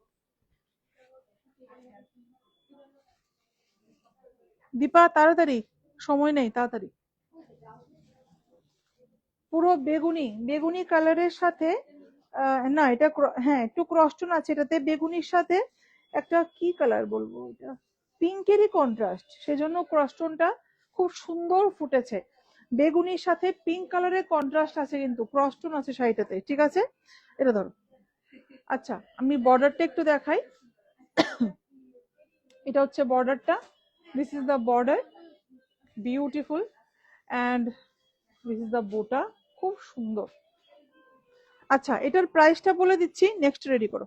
দীপা তাড়াতাড়ি, সময় নেই, তাড়াতাড়ি। পুরো বেগুনি বেগুনি কালারের সাথে না এটা হ্যাঁ একটু ক্রসটোন আছে এটাতে, বেগুনির সাথে একটা কি কালার বলবো, এটা পিঙ্কেরই কন্ট্রাস্ট, সেজন্য ক্রসটোনটা খুব সুন্দর ফুটেছে। বেগুনির সাথে পিঙ্ক কালারের কন্ট্রাস্ট আছে, কিন্তু ক্রসটোন আছে শাড়িটাতে, ঠিক আছে। এটা ধরো। আচ্ছা আমি বর্ডারটা একটু দেখাই। এটা হচ্ছে বর্ডারটা, this is the border, beautiful. And this is the বোটা, খুব সুন্দর। আচ্ছা, এটার প্রাইসটা বলে দিচ্ছি, নেক্সট রেডি করো।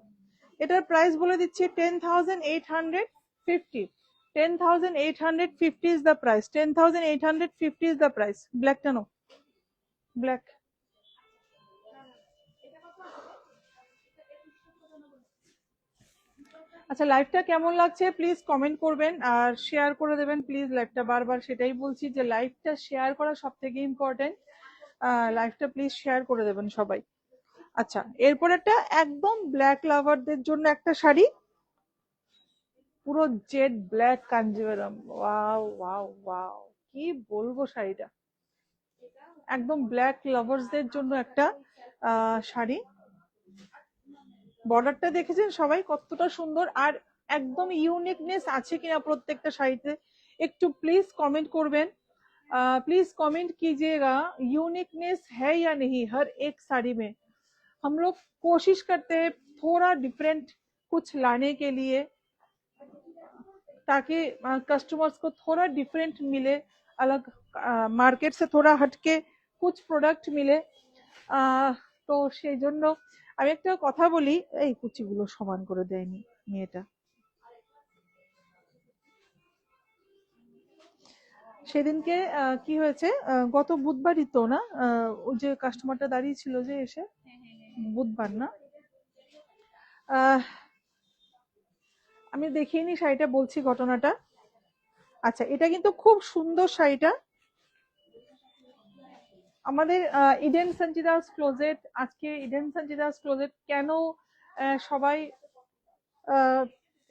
এটার প্রাইস বলে দিচ্ছি 10,850। 10,850 is the price. 10,850 is the price. ব্ল্যাকটা নো, ব্ল্যাক। আচ্ছা, লাইভটা কেমন লাগছে প্লিজ কমেন্ট করবেন আর শেয়ার করে দেবেন প্লিজ লাইভটা। বারবার সেটাই বলছি যে লাইভটা শেয়ার করা সব থেকে ইম্পর্টেন্ট। লাইভটা প্লিজ শেয়ার করে দেবেন সবাই। আচ্ছা, এরপর একটা একদম ব্ল্যাক লাভারদের জন্য একটা শাড়ি, পুরো jet black Kanjivaram. Wow wow wow, কি বলবো শাড়িটা, একদম ব্ল্যাক লাভার্সদের জন্য একটা শাড়ি। বর্ডারটা দেখেছেন সবাই কতটা সুন্দর, আর একদম ইউনিকনেস আছে কিনা প্রত্যেকটা শাড়িতে একটু প্লিজ কমেंट করবেন। प्लीज कमेंट कीजिएगा यूनिकनेस है या नहीं हर एक साड़ी में। हम लोग कोशिश करते हैं थोड़ा डिफरेंट कुछ लाने के लिए, ताकि कस्टमर्स को थोड़ा डिफरेंट मिले, अलग मार्केट से थोड़ा हटके कुछ प्रोडक्ट मिले। তো সেই জন্য আমি একটা কথা বলি, এই কুচিগুলো সমান করে দেয়নি মেয়েটা। সেদিনকে কি হয়েছে, গত বুধবারই তো না, ওই যে কাস্টমারটা দাঁড়িয়ে ছিল যে এসে, বুধবার না, আমি দেখিনি শাড়িটা, বলছি ঘটনাটা। আচ্ছা, এটা কিন্তু খুব সুন্দর শাড়িটা। আমাদের ইডেন সঞ্চিতাস ক্লোজেট, আজকে ইডেন সঞ্চিতাস ক্লোজেট কেন সবাই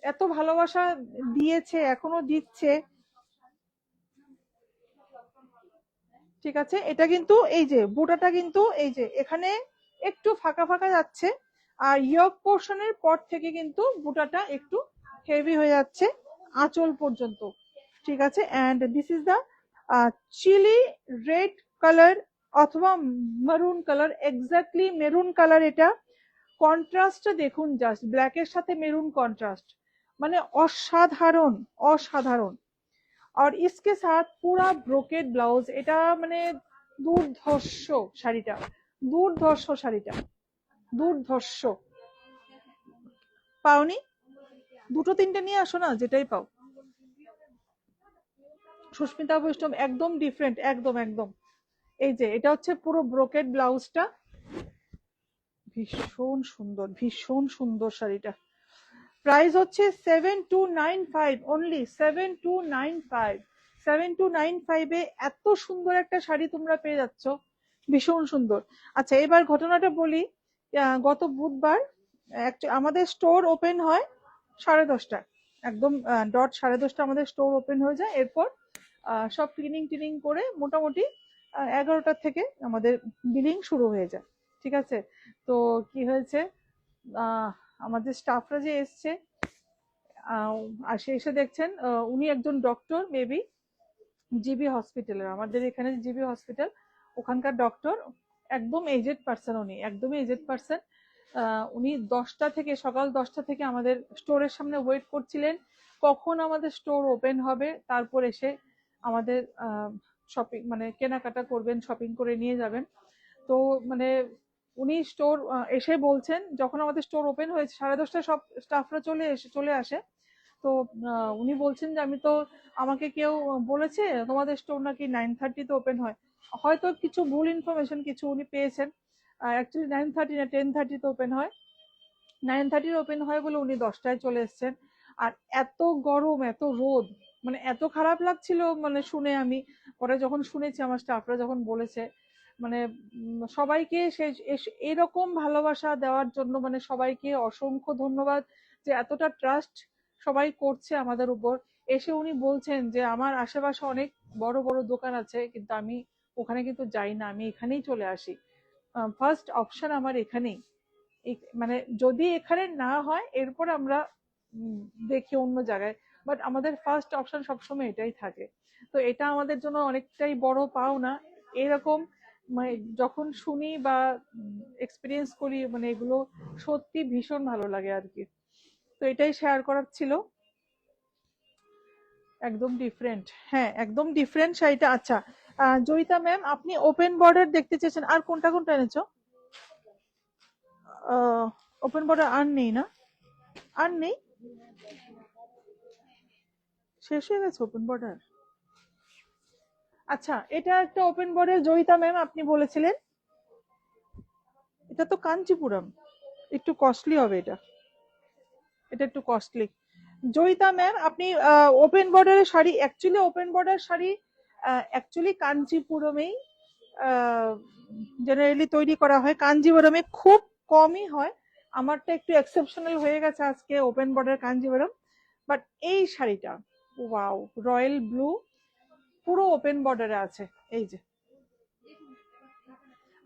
এত ভালোবাসা দিয়েছে, এখনো দিচ্ছে, ঠিক আছে। এটা কিন্তু এই যে বুটাটা কিন্তু এই যে এখানে একটু ফাঁকা ফাঁকা যাচ্ছে, আর ইয়ক পোর্শনের পর থেকে কিন্তু বুটাটা একটু হেভি হয়ে যাচ্ছে আঁচল পর্যন্ত, ঠিক আছে। And this is the chilli red colour অথবা maroon colour, exactly maroon colour. এটা কন্ট্রাস্টটা দেখুন, জাস্ট ব্ল্যাকের সাথে মেরুন কন্ট্রাস্ট, মানে অসাধারণ অসাধারণ। আর इसके साथ पूरा ব্রোকেড ব্লাউজ, এটা মানে দুর্ধর্ষ শাড়িটা, দুর্ধর্ষ শাড়িটা, দুর্ধর্ষ। পাওনি? দুটো তিনটে নিয়ে আসো না, যেটাই পাও। সুস্মিতা বৈষ্ণব একদম ডিফারেন্ট, একদম একদম। এই যে এটা হচ্ছে পুরো ব্রোকেড ব্লাউজটা, ভীষণ সুন্দর, ভীষণ সুন্দর শাড়িটা। প্রাইস হচ্ছে 7295 অনলি, 7295। 7295 এ এত সুন্দর একটা শাড়ি তোমরা পেয়ে যাচ্ছ, ভীষণ সুন্দর। আচ্ছা, এবার ঘটনাটা বলি। গত বুধবার আমাদের স্টোর ওপেন হয় 10:30টায়, একদম ডট 10:30 আমাদের স্টোর ওপেন হয়ে যায়। এরপর সব ক্লিনিং টিনিং করে মোটামুটি 11টা থেকে আমাদের বিলিং শুরু হয়ে যায়, ঠিক আছে। তো কি হয়েছে, আমাদের স্টাফরা যে এসছে, আর সে এসে দেখছেন উনি একজন ডক্টর, মেবি জিবি হসপিটালের, আমাদের এখানে জিবি হসপিটাল, ওখানকার ডক্টর, একদম এজেড পার্সন, উনি একদমই এজেড পার্সন। উনি 10টা থেকে, সকাল 10টা থেকে আমাদের স্টোরের সামনে ওয়েট করছিলেন কখন আমাদের স্টোর ওপেন হবে, তারপর এসে আমাদের শপিং মানে কেনাকাটা করবেন, শপিং করে নিয়ে যাবেন। তো মানে উনি স্টোর এসে বলছেন, যখন আমাদের স্টোর ওপেন হয়েছে 10:30টায় সব স্টাফরা চলে আসে। তো উনি বলছেন যে আমি তো, আমাকে কেউ বলেছে তোমাদের স্টোর নাকি 9:30-তে ওপেন হয়, হয়তো কিছু ভুল ইনফরমেশন কিছু উনি পেয়েছেন। অ্যাকচুয়ালি 9:30 না 10:30-তে ওপেন হয়, 9:30 ওপেন হয় বলে উনি 10টায় চলে এসেছেন। আর এত গরম, এত রোদ, মানে এত খারাপ লাগছিল মানে শুনে। আমি পরে যখন শুনেছি, আমার স্টাফরা যখন বলেছে, মানে সবাইকে সে এরকম ভালোবাসা দেওয়ার জন্য, মানে সবাইকে অসংখ্য ধন্যবাদ যে এতটা ট্রাস্ট সবাই করছে আমাদের উপর। এসে উনি বলছেন যে আমার আশেপাশে অনেক বড় বড় দোকান আছে, কিন্তু আমি ওখানে কিন্তু যাই না, আমি এখানেই চলে আসি, ফার্স্ট অপশন আমার এখানেই। মানে যদি এখানে না হয় এরপর আমরা দেখি অন্য জায়গায়, বাট আমাদের ফার্স্ট অপশন সবসময় এটাই থাকে। তো এটা আমাদের জন্য অনেকটাই বড় পাওনা। এরকম মানে যখন শুনি বা এক্সপিরিয়েন্স করি, মানে এগুলো সত্যি ভীষণ ভালো লাগে আর কি। তো এটাই শেয়ার করার ছিল। একদম ডিফারেন্ট, হ্যাঁ একদম ডিফারেন্ট শাড়িটা। আচ্ছা, জয়িতা ম্যাম, আপনি ওপেন বর্ডার দেখতে চেয়েছেন, আর কোনটা কোনটা এনেছো? ওপেন বর্ডার আর নেই না, আর নেই, শেষ হয়ে গেছে ওপেন বর্ডার। আচ্ছা, এটা একটা ওপেন বর্ডার জয়িতা ম্যাম আপনি বলেছিলেন, এটা তো কাঞ্চিপুরম, একটু কস্টলি হবে এটা, এটা একটু কস্টলি। জয়িতা ম্যাম আপনি ওপেন বর্ডারের sari, actually open border sari actually কাঞ্চিপুরমেই জেনারেলি তৈরি করা হয়, কাঞ্জিবরমে খুব কমই হয়। আমারটা একটু এক্সেপশনাল হয়ে গেছে আজকে ওপেন বর্ডার কাঞ্জিবরম। বাট এই শাড়িটা ওয়াও, রয়্যাল ব্লু, পুরো ওপেন বর্ডারে আছে এই যে।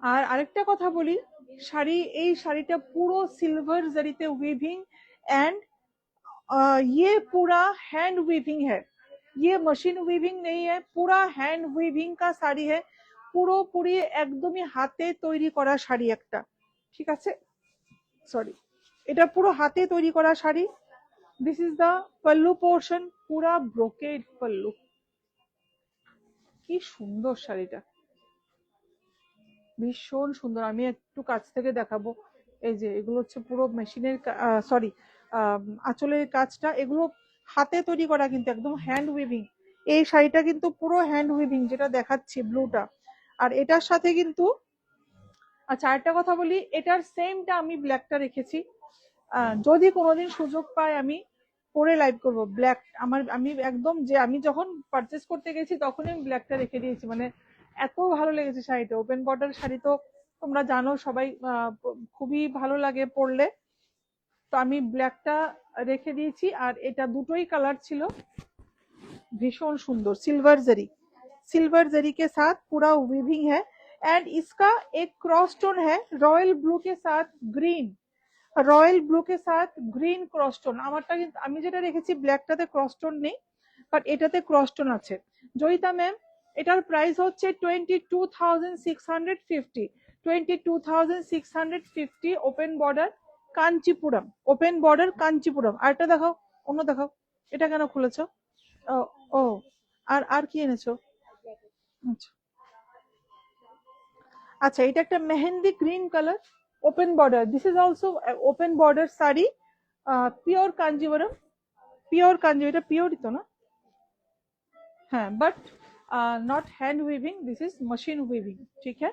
আর আরেকটা কথা বলি, শাড়ি, এই শাড়িটা পুরো সিলভার জরিতে উইভিং एंड ये पूरा हैंड वीविंग है, ये मशीन वीविंग नहीं है, पूरा हैंड वीविंग का শাড়ি है, পুরোপুরি একদমই হাতে তৈরি করা শাড়ি একটা, ঠিক আছে, সরি, এটা পুরো হাতে তৈরি করা শাড়ি। This is the pallu portion, পুরা ব্রোকেড পল্লু, কি সুন্দর শাড়িটা, ভীষণ সুন্দর। আমি একটু কাছ থেকে দেখাবো, এই যে এগুলো হচ্ছে পুরো মেশিনের, সরি, আঁচলের কাজটা, এগুলো হাতে তৈরি করা, কিন্তু একদম হ্যান্ড উইভিং। এই শাড়িটা কিন্তু পুরো হ্যান্ড উইভিং, যেটা দেখাচ্ছি ব্লুটা। আর এটার সাথে কিন্তু, আচ্ছা আরেকটা কথা বলি, এটার সেমটা আমি ব্ল্যাকটা রেখেছি, যদি কোনোদিন সুযোগ পাই আমি পরে লাইভ করব ব্ল্যাক। আমি একদম, যে আমি যখন পারচেস করতে গেছি তখনই আমি ব্ল্যাকটা রেখে দিয়েছি, মানে এত ভালো লেগেছে শাড়িটা। ওপেন বর্ডার শাড়ি তো তোমরা জানো সবাই, খুবই ভালো লাগে পরলে, তো আমি ব্ল্যাকটা রেখে দিয়েছি। আর এটা দুটোই কালার ছিল, भीषण सुंदर, सिल्वर जरी के साथ पूरा वीविंग है। एंड इसका एक क्रॉस टोन है रॉयल ब्लू के साथ ग्रीन, रॉयल ब्लू के साथ ग्रीन क्रॉस टोन। আমারটা কিন্তু আমি যেটা রেখেছি ব্ল্যাকটাতে ক্রস টোন নেই, বাট এটাতে ক্রস টোন আছে। জয়িতা ম্যাম এটার প্রাইস হচ্ছে 22,650, 22,650 open border Kanchipuram, open border Kanchipuram. আরেকটা দেখাও, অন্য দেখাও, এটা কেন খুলেছো? ও ও, আর আর কি এনেছো? আচ্ছা আচ্ছা, এটা একটা mehendi green colour open border, this is also open border sari, pure Kanjivaram, pure Kanji, এটা পিওরই তো না? হ্যাঁ, but not hand weaving, this is machine weaving, ठीक है।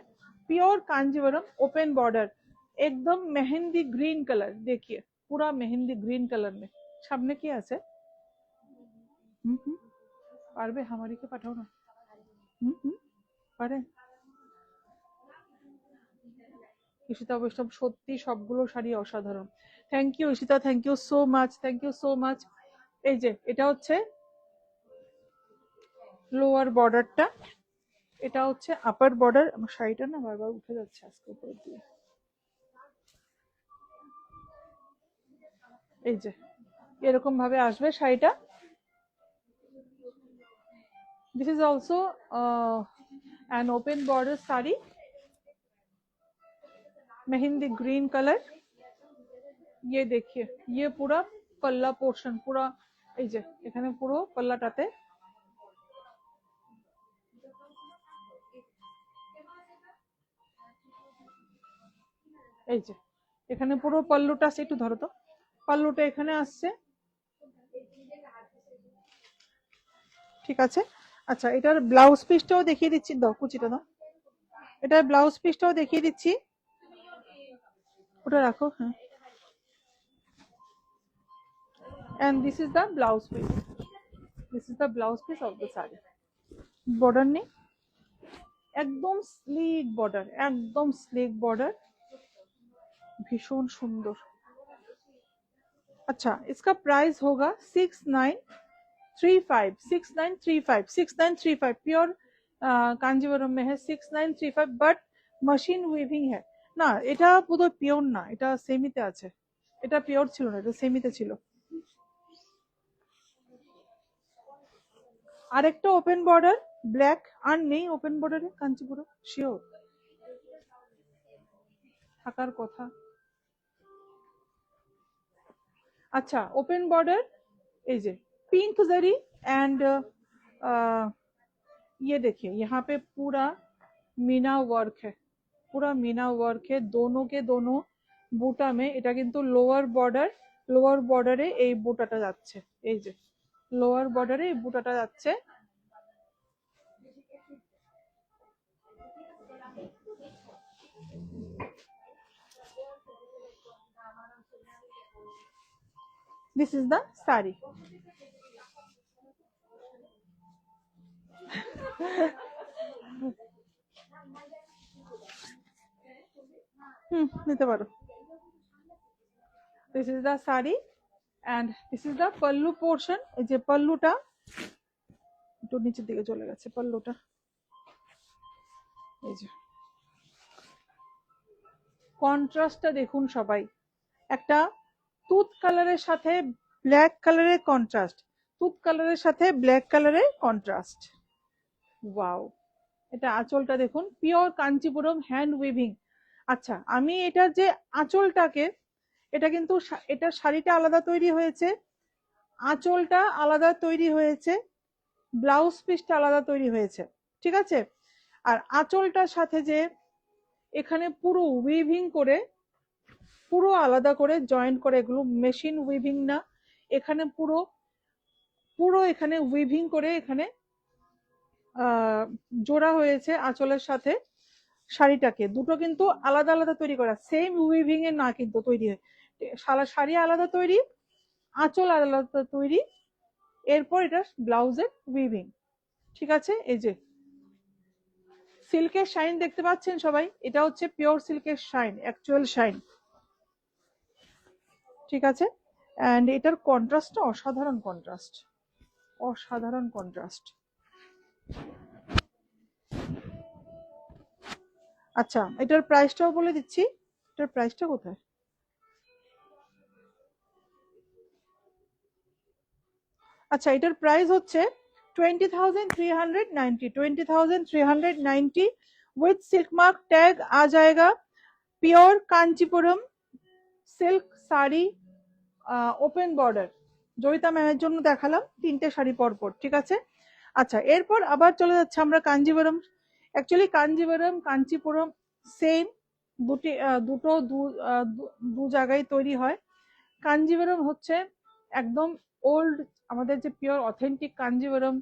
प्योर कांजीवरम ओपन बॉर्डर, एकदम मेहंदी ग्रीन कलर, देखिए पूरा मेहंदी ग्रीन कलर में। সামনে কি আছে? পারবে, হামারিকে পাঠাও না। পারে ঈশিতা বৈষ্ণব, সত্যি সবগুলো শাড়ি অসাধারণ। Thank you Ishita, thank you so much, thank you so much. এই যে এটা হচ্ছে লোয়ার বর্ডারটা, এটা হচ্ছে আপার বর্ডার। আমার শাড়িটা না বারবার উঠে যাচ্ছে আজকে উপর দিয়ে, এই যে এরকম ভাবে আসবে শাড়িটা। This is also an open border sari, mehndi green colour. ये देखिए, ये पूरा पल्ला पोर्शन, पूरा এই যে এখানে পুরো পাল্লাটাতে, এই যে এখানে পুরো পাল্লুটা আছে, একটু ধরো তো, পাল্লুটা এখানে আসছে, ঠিক আছে। আচ্ছা, এটার ব্লাউজ পিসটাও দেখিয়ে দিচ্ছি, দাও কুচিটা দাও, এটার ব্লাউজ পিসটাও দেখিয়ে দিচ্ছি, ওটা রাখো, হ্যাঁ। and this is the blouse piece, this is the blouse piece of the saree। Border নেই, একদম স্লিক বর্ডার, একদম স্লিক বর্ডার, ভীষণ সুন্দর। अच्छा, इसका प्राइस होगा 6935, 6935, 6935, प्योर कांजीवरम में है 6935, बट मशीन উইভিং है না, এটা বোধহয় পিওর না, এটা সেমিতে আছে, এটা পিওর ছিল না, এটা সেমিতে ছিল। আরেকটা ওপেন বর্ডার ব্ল্যাক, আর নেই ওপেন বর্ডারে কাঞ্চিপুরম, শিওর থাকার কথা। अच्छा, ओपन बॉर्डर, এই যে पिंक जरी एंड ये देखिए यहाँ पे पूरा मीना वर्क है, पूरा मीना वर्क है, दोनों के दोनों বুটা মে, এটা কিন্তু লোয়ার বর্ডার, লোয়ার বর্ডারে এই বুটাটা যাচ্ছে, এই যে লোয়ার বর্ডারে এই বুটাটা যাচ্ছে। This is the sari. নিতে পারো। This is the sari and this is the pallu portion. এই যে পাল্লুটা একটু নিচের দিকে চলে গেছে, পাল্লুটা এই যে কন্ট্রাস্টটা দেখুন সবাই, একটা তুত কালারের সাথে ব্ল্যাক কালারের কন্ট্রাস্ট, তুত কালারের সাথে ব্ল্যাক কালারের কন্ট্রাস্ট। ওয়াও, এটা আঁচলটা দেখুন, পিওর কাঞ্চিপুরম হ্যান্ড উইভিং। আচ্ছা, আমি এটার যে আঁচলটাকে, এটা কিন্তু এটা শাড়িটা আলাদা তৈরি হয়েছে, আঁচলটা আলাদা তৈরি হয়েছে, ব্লাউজ পিসটা আলাদা তৈরি হয়েছে, ঠিক আছে। আর আঁচলটার সাথে যে এখানে পুরো উইভিং করে, পুরো আলাদা করে জয়েন্ট করে, এগুলো মেশিন উইভিং না, এখানে পুরো পুরো এখানে উইভিং করে এখানে জোড়া হয়েছে আঁচলের সাথে শাড়িটাকে। দুটো কিন্তু আলাদা আলাদা তৈরি করা, সেম উইভিং এর না কিন্তু তৈরি হয়, শাড়ি আলাদা তৈরি, আঁচল আলাদা তৈরি, এরপর এটা ব্লাউজের উইভিং, ঠিক আছে। এই যে সিল্কের শাইন দেখতে পাচ্ছেন সবাই, এটা হচ্ছে পিওর সিল্কের শাইন, অ্যাকচুয়াল শাইন, ঠিক আছে। এন্ড এটার কন্ট্রাস্টটা অসাধারণ কন্ট্রাস্ট, অসাধারণ কন্ট্রাস্ট। আচ্ছা, এটার প্রাইসটাও বলে দিচ্ছি, এটার প্রাইসটা কোথায়? আচ্ছা, এটার প্রাইস হচ্ছে 20,390, 20,390 विथ सिल्क मार्क टैग आ जाएगा। Pure Kanchipuram silk sari, open border. Joyita ম্যামের জন্য দেখালাম তিনটে শাড়ি পরপর, ঠিক আছে। আচ্ছা, এরপর আবার চলে যাচ্ছে আমরা কাঞ্জিভরম। অ্যাকচুয়ালি কাঞ্জিভরম কাঞ্চিপুরম সেম, দুটো দু জায়গায় তৈরি হয়। কাঞ্জিভরম হচ্ছে একদম ওল্ড, আমাদের যে পিওর অথেন্টিক কাঞ্জিভরম,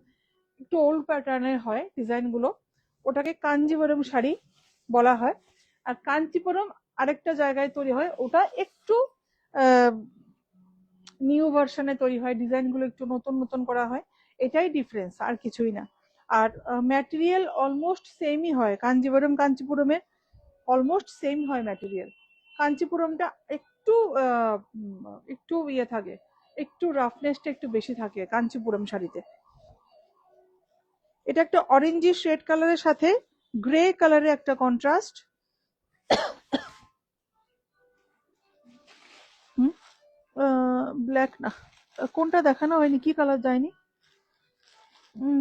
একটু ওল্ড প্যাটার্নের হয় ডিজাইন গুলো, ওটাকে কাঞ্জিভরম শাড়ি বলা হয়। আর কাঞ্চিপুরম আরেকটা জায়গায় তৈরি হয়, ওটা একটু নিউ ভার্সনে তৈরি হয়, ডিজাইন গুলো একটু নতুন নতুন করা হয়, এটাই ডিফারেন্স, আর কিছুই না। আর ম্যাটেরিয়াল অলমোস্ট সেমই হয়, কাঞ্জিভরম কাঞ্চিপুরমে অলমোস্ট সেম হয় ম্যাটেরিয়াল। কাঞ্চিপুরমটা একটু একটু ইয়ে থাকে, একটু রাফনেসটা একটু বেশি থাকে কাঞ্চিপুরম শাড়িতে। এটা একটা অরেঞ্জিশ রেড কালারের সাথে গ্রে কালারের একটা কন্ট্রাস্ট। ব্ল্যাক না, কোনটা দেখানো হয়নি, কি কালার যায়নি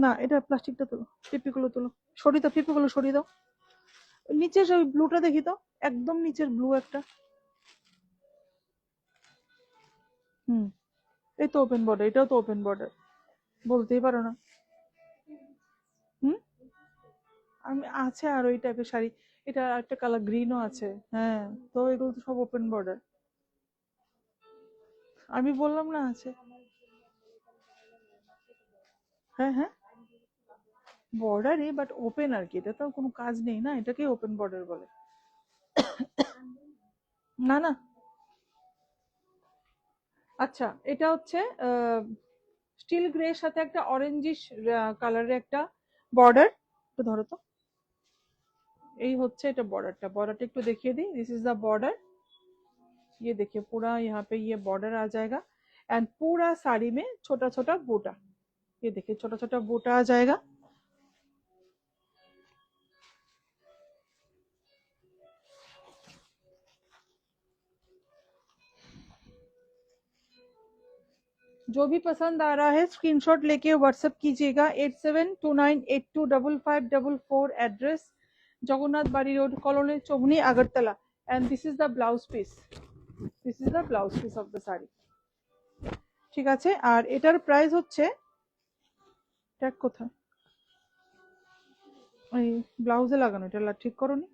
না, এটা প্লাস্টিকটা তোলো, পিপিগুলো তোলো, সরিয়ে দাও, পিপিগুলো সরিয়ে দাও। নিচের ওই ব্লুটা দেখি তো, একদম নিচের ব্লু একটা। এই তো ওপেন বর্ডার, এটাও তো ওপেন বর্ডার, বলতেই পারো না। আমি আছে আর ওই টাইপের শাড়ি, এটা একটা কালার গ্রিনও আছে, হ্যাঁ, তো এগুলো তো সব ওপেন বর্ডার, আমি বললাম না আছে। হ্যাঁ হ্যাঁ, বর্ডারই বাট ওপেন আর কি, এটা তো কোনো কাজ নেই না, এটাকেই ওপেন বর্ডার বলে। না না, আচ্ছা, এটা হচ্ছে স্টিল গ্রে এর সাথে একটা অরেঞ্জিশ কালারের একটা বর্ডার, একটু ধরো তো, এই হচ্ছে এটা बॉर्डरটা, बॉर्डरটা একটু দেখিয়ে দিই। दिस इज द बॉर्डर, ये देखिए पूरा यहाँ पे ये बॉर्डर आ जाएगा एंड पूरा साड़ी में छोटा छोटा बूटा, ये देखिए छोटा छोटा बूटा आ जाएगा। जो भी पसंद आ रहा है स्क्रीनशॉट लेके व्हाट्सएप कीजिएगा 8729825544 address Jagannath Bari road colony Chowmuhani Agartala and this is the blouse piece, this is the blouse piece of the sari, ঠিক আছে। আর এটার প্রাইস হচ্ছে, ট্যাগ কোথায়, ওই ব্লাউজে লাগানো, এটা ঠিক করোনি,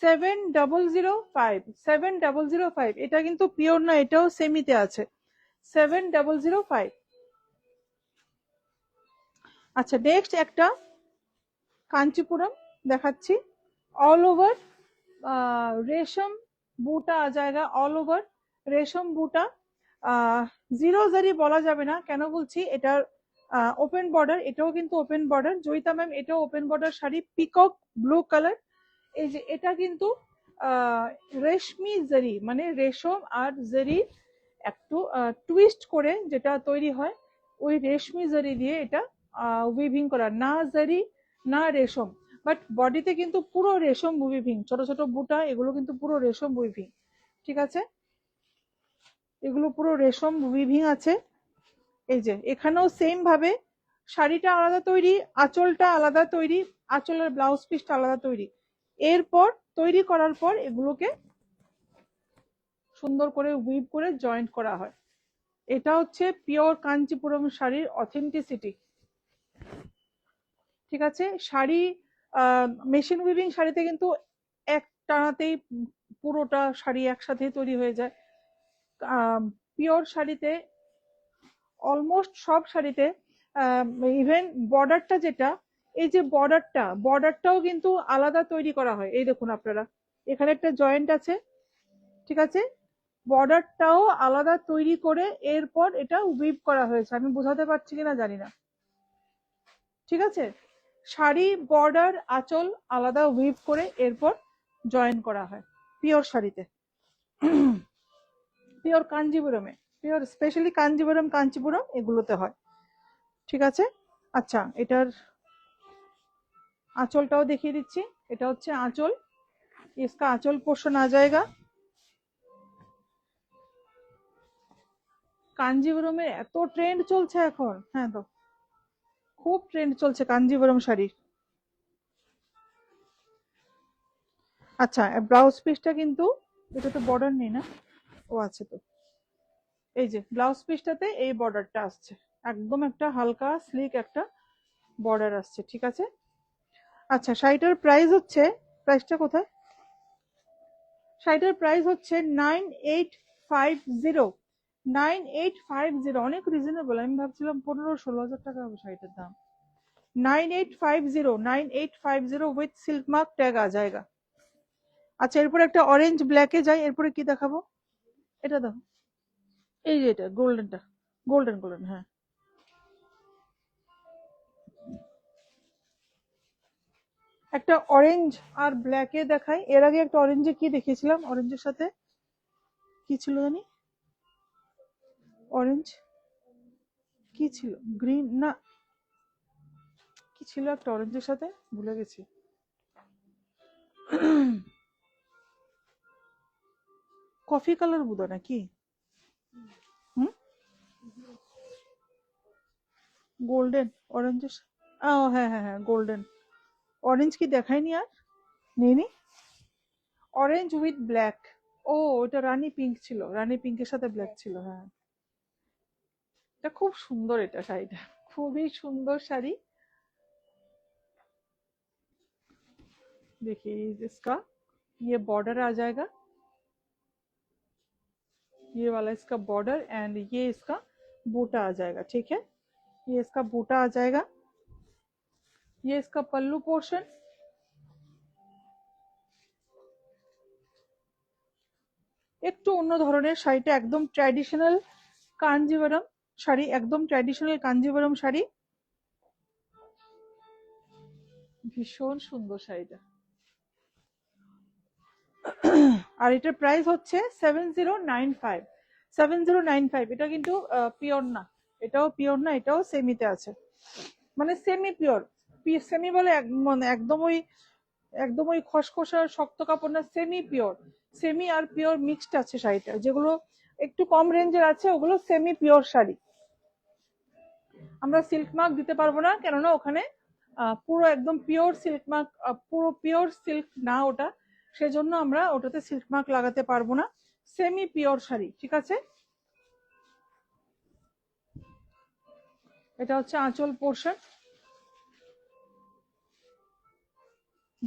7005, 7005, এটা কিন্তু পিওর না, এটাও সেমিতে আছে। 7005। আচ্ছা, নেক্সট একটা কাঞ্চিপুরম দেখাচ্ছি। অল ওভার রেশম বুটা আ জায়গা, অল ওভার রেশম বুটা। জিরো জারি বলা যাবে না, কেন বলছি, এটার ওপেন বর্ডার, এটাও কিন্তু ওপেন বর্ডার। জয়িতা ম্যাম, এটাও open border sari, peacock blue colour. এই যে এটা কিন্তু রেশমি জারি, মানে রেশম আর জারি একটু টুইস্ট করে যেটা তৈরি হয়, ওই রেশমি জারি দিয়ে এটা উইভিং করা, না জারি না রেশম, বাট বডিতে কিন্তু পুরো রেশম উইভিং, ছোট ছোট বুটা, এগুলো কিন্তু পুরো রেশম উইভিং। ঠিক আছে, এগুলো পুরো রেশম উইভিং আছে। এই যে এখানেও সেম ভাবে শাড়িটা আলাদা তৈরি, আঁচলটা আলাদা তৈরি, আঁচলের ব্লাউজ পিসটা আলাদা তৈরি। এরপর তৈরি করার পর এগুলোকে সুন্দর করে উইভ করে জয়েন্ট করা হয়। এটা হচ্ছে পিওর কাঞ্চিপুরম শাড়ির অথেন্টিসিটি। ঠিক আছে, শাড়ি মেশিন উইভিং শাড়িতে কিন্তু এক টানাতেই পুরোটা শাড়ি একসাথে তৈরি হয়ে যায়। পিওর শাড়িতে অলমোস্ট সব শাড়িতে ইভেন বর্ডারটা যেটা, এই যে বর্ডারটাও কিন্তু আলাদা তৈরি করা হয়। এই দেখুন আপনারা, এখানে একটা জয়েন্ট আছে, ঠিক আছে, বর্ডারটাও আলাদা তৈরি করে এরপর এটা উইভ করা হয়েছে। আমি বোঝাতে পারছি কিনা জানি না। ঠিক আছে, শাড়ি বর্ডার আঁচল আলাদা উইভ করে এরপর জয়েন করা হয় পিওর শাড়িতে, পিওর কাঞ্জিপুরমে, পিওর স্পেশালি কাঞ্চিপুরম এগুলোতে হয়। ঠিক আছে, আচ্ছা, এটার আঁচলটাও দেখিয়ে দিচ্ছি। এটা হচ্ছে আঁচল, इसका আঁচল পোর্শন আ জায়গা। কাঞ্জিপুরমের এত ট্রেন্ড চলছে এখন, হ্যাঁ তো খুব ট্রেন্ড চলছে কাঞ্জিপুরম শাড়ির। আচ্ছা, ব্লাউজ পিসটা কিন্তু, এটা তো বর্ডার নেই না, ও আছে তো, এই যে ব্লাউজ পিসটাতে এই বর্ডারটা আসছে, একদম একটা হালকা স্লিক একটা বর্ডার আসছে। ঠিক আছে, আচ্ছা, শাড়িটার প্রাইস হচ্ছে, প্রাইসটা কোথায়, শাড়িটার প্রাইস হচ্ছে 9850, 9850, অনেক রিজনেবল। আমি ভাবছিলাম 15-16 হাজার টাকা হবে শাড়িটার দাম। 9850, 9850 উইথ সিল্ক মার্ক ট্যাগ আ জায়গা। আচ্ছা, এরপর একটা অরেঞ্জ ব্ল্যাকে যাই, এরপরে কি দেখাবো, এটা দাও, এই যে এটা গোল্ডেনটা, গোল্ডেন গোল্ডেন, হ্যাঁ, একটা অরেঞ্জ আর ব্ল্যাকে দেখাই। এর আগে একটা অরেঞ্জে কি দেখিয়েছিলাম, অরেঞ্জের সাথে কি ছিল জানি, অরেঞ্জ কি ছিল, গ্রিন না কি ছিল একটা অরেঞ্জের সাথে, ভুলে গেছি। কফি কালার বোধহয় নাকি, হুম, গোল্ডেন অরেঞ্জের, ও হ্যাঁ হ্যাঁ হ্যাঁ, গোল্ডেন অরেঞ্জ কি দেখায়নি আর, নেই, অরেঞ্জ উইথ ব্ল্যাক। ও, ওটা রানী পিঙ্ক ছিল, রানী পিঙ্কের সাথে ব্ল্যাক ছিল, হ্যাঁ। এটা খুব সুন্দর, এটা শাড়িটা খুবই সুন্দর শাড়ি। देखिए इसका ये बॉर्डर आ जाएगा, ये वाला इसका बॉर्डर, एंड ये इसका बूटा आ जाएगा। ठीक है, ये इसका बूटा आ जाएगा, ये इसका पल्लू पोर्शन। একটু অন্য ধরনের শাড়িটা, একদম ট্র্যাডিশনাল কাঞ্জিভারাম শাড়ি, একদম ট্র্যাডিশনাল কাঞ্জিভারাম শাড়ি, ভীষণ সুন্দর শাড়িটা। আর এটার প্রাইস হচ্ছে 7095, 7095। এটা কিন্তু পিওর না, এটাও পিওর না, এটাও সেমিতে আছে, মানে সেমি পিওর, সেমি বলে মানে একদম ওই খসখসা শক্ত কাপড় না, সেমি পিওর, সেমি আর পিওর মিক্সড আছে শাড়িটা। যেগুলো একটু কম রেঞ্জের আছে ওগুলো সেমি পিওর শাড়ি। আমরা সিল্ক মার্ক দিতে পারবো না, কেননা ওখানে পুরো একদম পিওর সিল্ক মার্ক, পুরো পিওর সিল্ক না ওটা, সেজন্য আমরা ওটাতে সিল্ক মার্ক লাগাতে পারবো না। Semi pure sari. ঠিক আছে, এটা হচ্ছে আঁচল পোর্শন,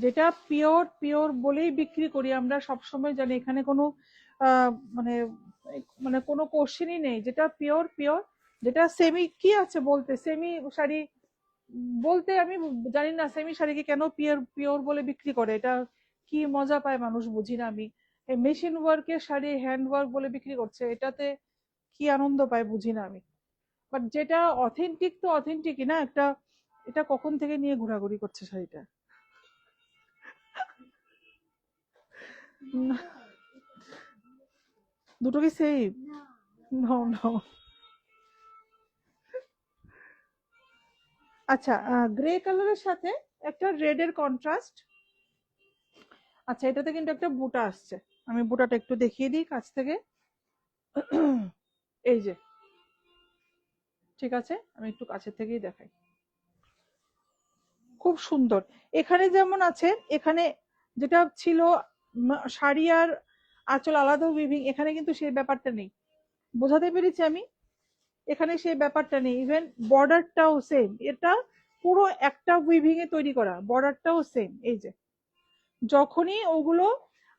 যেটা পিওর পিওর বলেই বিক্রি করি আমরা, সবসময় জানি এখানে কোনো মানে মানে কোনো কোশ্চেনই নেই, যেটা পিওর পিওর। যেটা সেমি কি আছে বলতে, সেমি শাড়ি বলতে আমি জানি না সেমি শাড়িকে কেন পিওর পিওর বলে বিক্রি করে, এটা কি মজা পায় মানুষ বুঝি না আমি। এই মেশিন ওয়ার্কের শাড়ি হ্যান্ড ওয়ার্ক বলে বিক্রি করছে, এটাতে কি আনন্দ পায় বুঝি না আমি। বাট যেটা অথেন্টিক তো অথেন্টিকই না একটা। এটা কখন থেকে নিয়ে ঘোরাঘুরি করছে শাড়িটা? না, দুটো কি সেম? No no. আচ্ছা, গ্রে কালারের সাথে একটা রেড এর কন্ট্রাস্ট। আচ্ছা, এটাতে কিন্তু একটা বুটা আসছে, আমি বুটাটা একটু দেখিয়ে দিই কাছ থেকে। এই যে, ঠিক আছে, আমি একটু কাছে থেকেই দেখাই। খুব সুন্দর। এখানে যেমন আছে, এখানে যেটা ছিল শাড়ি আর আঁচল আলাদা উইভিং, এখানে কিন্তু সেই ব্যাপারটা নেই। বোঝাতে পেরেছি আমি? এখানে সেই ব্যাপারটা নেই। ইভেন বর্ডারটাও সেম, এটা পুরো একটা উইভিং এ তৈরি করা, বর্ডারটাও সেম। এই যে, যখনই ওগুলো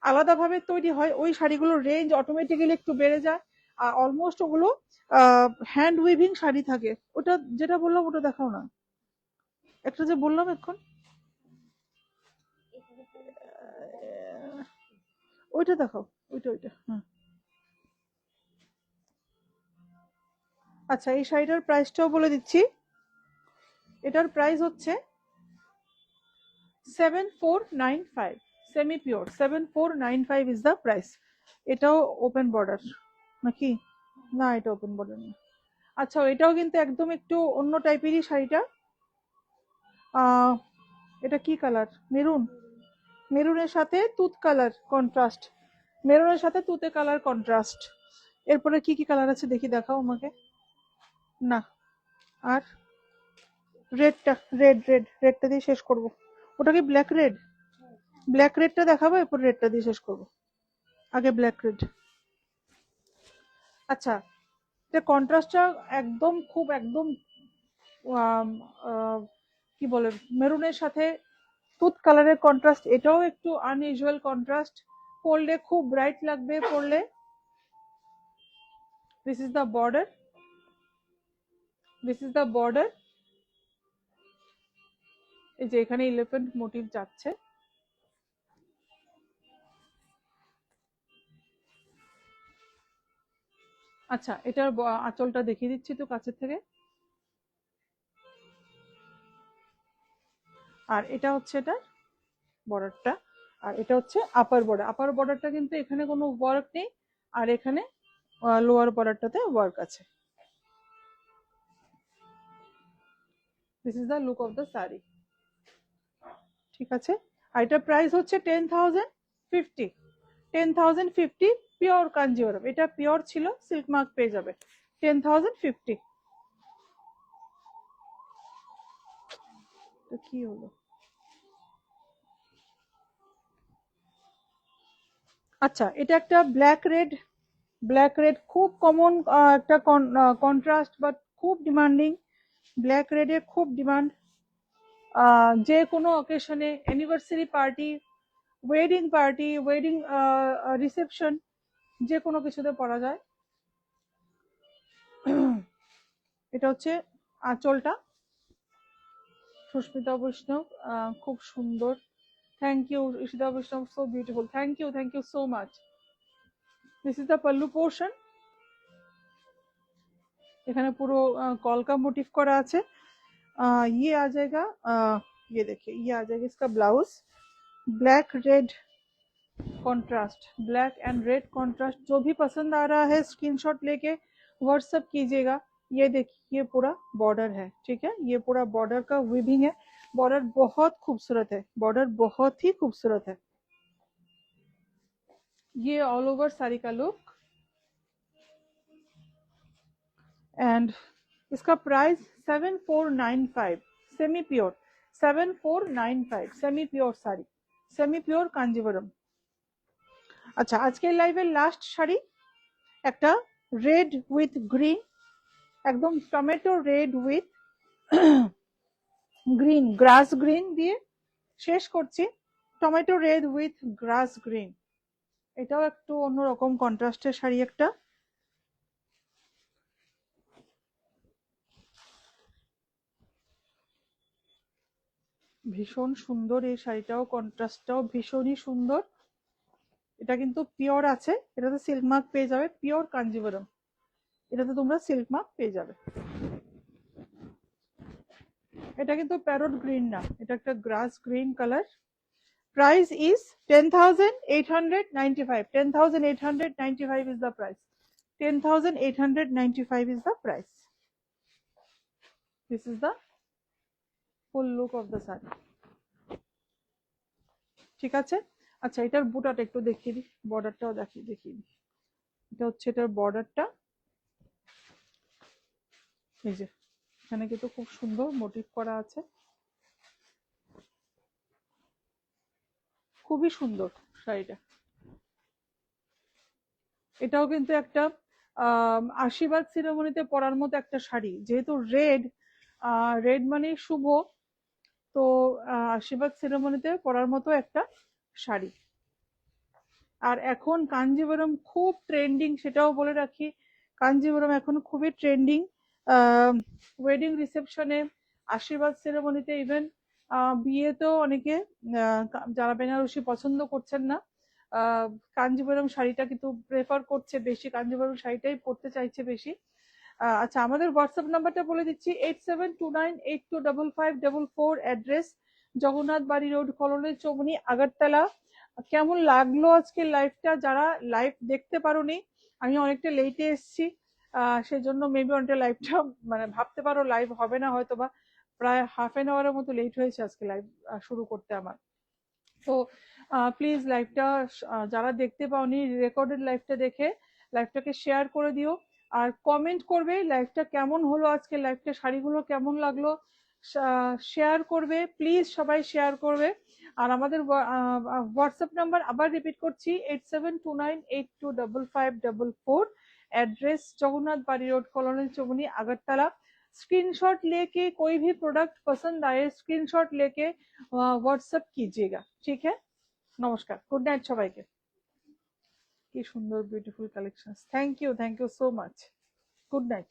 আলাদাভাবে তৈরি হয় ওই শাড়িগুলোর রেঞ্জ অটোমেটিক্যালি একটু বেড়ে যায়। আর অলমোস্ট ওগুলো হ্যান্ড উইভিং শাড়ি থাকে। ওটা যেটা বললাম ওটা দেখাও না, একটা যে বললাম এখন, ওইটা দেখাও, ওইটা ওইটা, হ্যাঁ। আচ্ছা, এই শাড়িটার প্রাইসটাও বলে দিচ্ছি। এটার প্রাইস হচ্ছে 7495, semi pure 7495 is the price. এটাও ওপেন বর্ডার নাকি? না, এটা ওপেন বর্ডার না। আচ্ছা, এটাও কিন্তু একদম একটু অন্য টাইপেরই শাড়িটা। এটা কি কালার? মেরুন। মেরুনের সাথে তুত কালার কন্ট্রাস্ট, মেরুনের সাথে তুতে কালার কন্ট্রাস্ট। এরপরে কি কি কালার আছে দেখি, দেখাও আমাকে। না, আর রেডটা, রেডটা দিয়ে শেষ করব। ওটা কি ব্ল্যাক রেড? ব্ল্যাক রেডটা দেখাবো, এরপর রেডটা দিয়ে শেষ করব। আগে ব্ল্যাক রেড। আচ্ছা, এটা কন্ট্রাস্টটা একদম খুব একদম আম, আহ, কি বলে, মেরুনের সাথে তুত কালারের কন্ট্রাস্ট। এটাও একটু আনইউজুয়াল কন্ট্রাস্ট, পরলে খুব ব্রাইট লাগবে পরলে। This is the border, this is the border. এই যে এখানে এলিফ্যান্ট মোটিভ যাচ্ছে। আচ্ছা, এটার আঁচলটা দেখিয়ে দিচ্ছি তো কাছের থেকে। আর এটা হচ্ছে এটা বর্ডারটা, আর এটা হচ্ছে আপার বর্ডার। আপার বর্ডারটা কিন্তু এখানে কোনো ওয়ার্ক নেই, আর এখানে লোয়ার বর্ডারটাতে ওয়ার্ক আছে। This is the look of the sari, ঠিক আছে। আর এটার প্রাইস হচ্ছে 10,050। 10,050 পিওর কাঞ্জিওরম। এটা পিওর ছিল, সিল্ক মার্ক পেয়ে যাবে। 10,050। তো কি হলো? আচ্ছা, এটা একটা ব্ল্যাক রেড, ব্ল্যাক রেড খুব কমন একটা কন্ট্রাস্ট, বাট খুব ডিমান্ডিং। ব্ল্যাক রেডের খুব ডিমান্ড। যে কোনো অকেশনে, anniversary party, wedding party, wedding reception, যে কোনো কিছুতে পরা যায়। এটা হচ্ছে আঁচলটা। সুস্মিতা বৈষ্ণব, খুব সুন্দর। Thank you Ishita Baishnab, so beautiful. Thank you so much. This is the pallu portion. এখানে পুরো কলকা মোটিভ করা আছে। ये आ जाएगा, ये देखिए, ये आ जाएगा इसका blouse. Black red contrast, black and red contrast. जो भी पसंद आ रहा है स्क्रीनशॉट लेके व्हाट्सअप कीजिएगा। ये देखिए, ये पूरा बॉर्डर है, ठीक है, ये पूरा बॉर्डर का वीविंग है। बॉर्डर बहुत खूबसूरत है, बॉर्डर बहुत ही खूबसूरत है। ये ऑल ओवर साड़ी का लुक। एंड इसका price 7495, semi pure 7495, semi pure sari, semi pure Kanjivaram. আচ্ছা, আজকের লাইভের লাস্ট শাড়ি একটা রেড উইথ গ্রিন, একদম tomato red with green, grass green দিয়ে শেষ করছি। Tomato red with grass green, এটাও একটু অন্যরকম কন্ট্রাস্টের শাড়ি একটা। ভীষণ সুন্দর এই শাড়িটাও, কন্ট্রাস্টটাও ভীষণই সুন্দর। এটা কিন্তু পিওর আছে, এটাতে সিল্ক মার্ক পেয়ে যাবে, পিওর কাঞ্জিভরম, এটাতে তোমরা সিল্ক মার্ক পেয়ে যাবে। এটা কিন্তু প্যারট গ্রিন না, এটা একটা grass green colour. Price is 10,895, 10,895 is the price, 10,895 is the price. This is the full look of the saree. ঠিক আছে। আচ্ছা, এটার বুটাটা একটু দেখিয়ে দিই, বর্ডারটাও দেখিয়ে দিই। এটা হচ্ছে এটার বর্ডারটা, এই যে এখানে কিন্তু খুব সুন্দর মোটিভ করা আছে, খুবই সুন্দর শাড়িটা। এটাও কিন্তু একটা আশীর্বাদ সিরেমনিতে পরার মতো একটা শাড়ি, যেহেতু রেড, রেড মানে শুভ, তো আশীর্বাদ সিরেমনিতে পরার মতো একটা শাড়ি। আর এখন কাঞ্জিভরম খুব ট্রেন্ডিং, সেটাও বলে রাখি, কাঞ্জিভরম এখন খুবই ট্রেন্ডিং। ওয়েডিং রিসেপশনে, আশীর্বাদ সেরেমনিতে, ইভেন বিয়েতেও অনেকে যারা বেনারসি পছন্দ করছেন না, কাঞ্জিভরম শাড়িটা কিন্তু প্রেফার করছে বেশি, কাঞ্জিভরম শাড়িটাই পরতে চাইছে বেশি। আচ্ছা, আমাদের হোয়াটসঅ্যাপ নাম্বারটা বলে দিচ্ছি, 8729825544, অ্যাড্রেস জগন্নাথ বাড়ি রোড, কলোনি চৌমুনি, আগরতলা। কেমন লাগলো আজকে লাইভটা? যারা লাইভ দেখতে পারোনি, আমি অনেকটা লেটে এসেছি, সেজন্য মেবি অনেকটা লাইভটা মানে ভাবতে পারো লাইভ হবে না হয়তো, বা প্রায় হাফ এন আওয়ারের মতো লেট হয়েছে আজকে লাইভ শুরু করতে আমার। তো প্লিজ লাইভটা যারা দেখতে পাওনি, রেকর্ডেড লাইভটা দেখে লাইভটাকে শেয়ার করে দিও, আর কমেন্ট করবে লাইভটা কেমন হলো, আজকে লাইভটা শাড়িগুলো কেমন লাগলো, শেয়ার করবে প্লিজ, সবাই শেয়ার করবে। আর আমাদের হোয়াটসঅ্যাপ নাম্বার আবার রিপিট করছি, 8729825544, address Jagannath Bari road, colony Chowmuhani, Agartala. Screenshot लेके कोई भी प्रोडक्ट पसंद आए, स्क्रीनशॉट लेके व्हाट्सएप कीजिएगा, ठीक है। नमस्कार, गुड नाइट সবাইকে। কি সুন্দর beautiful collection, thank you so much, good night.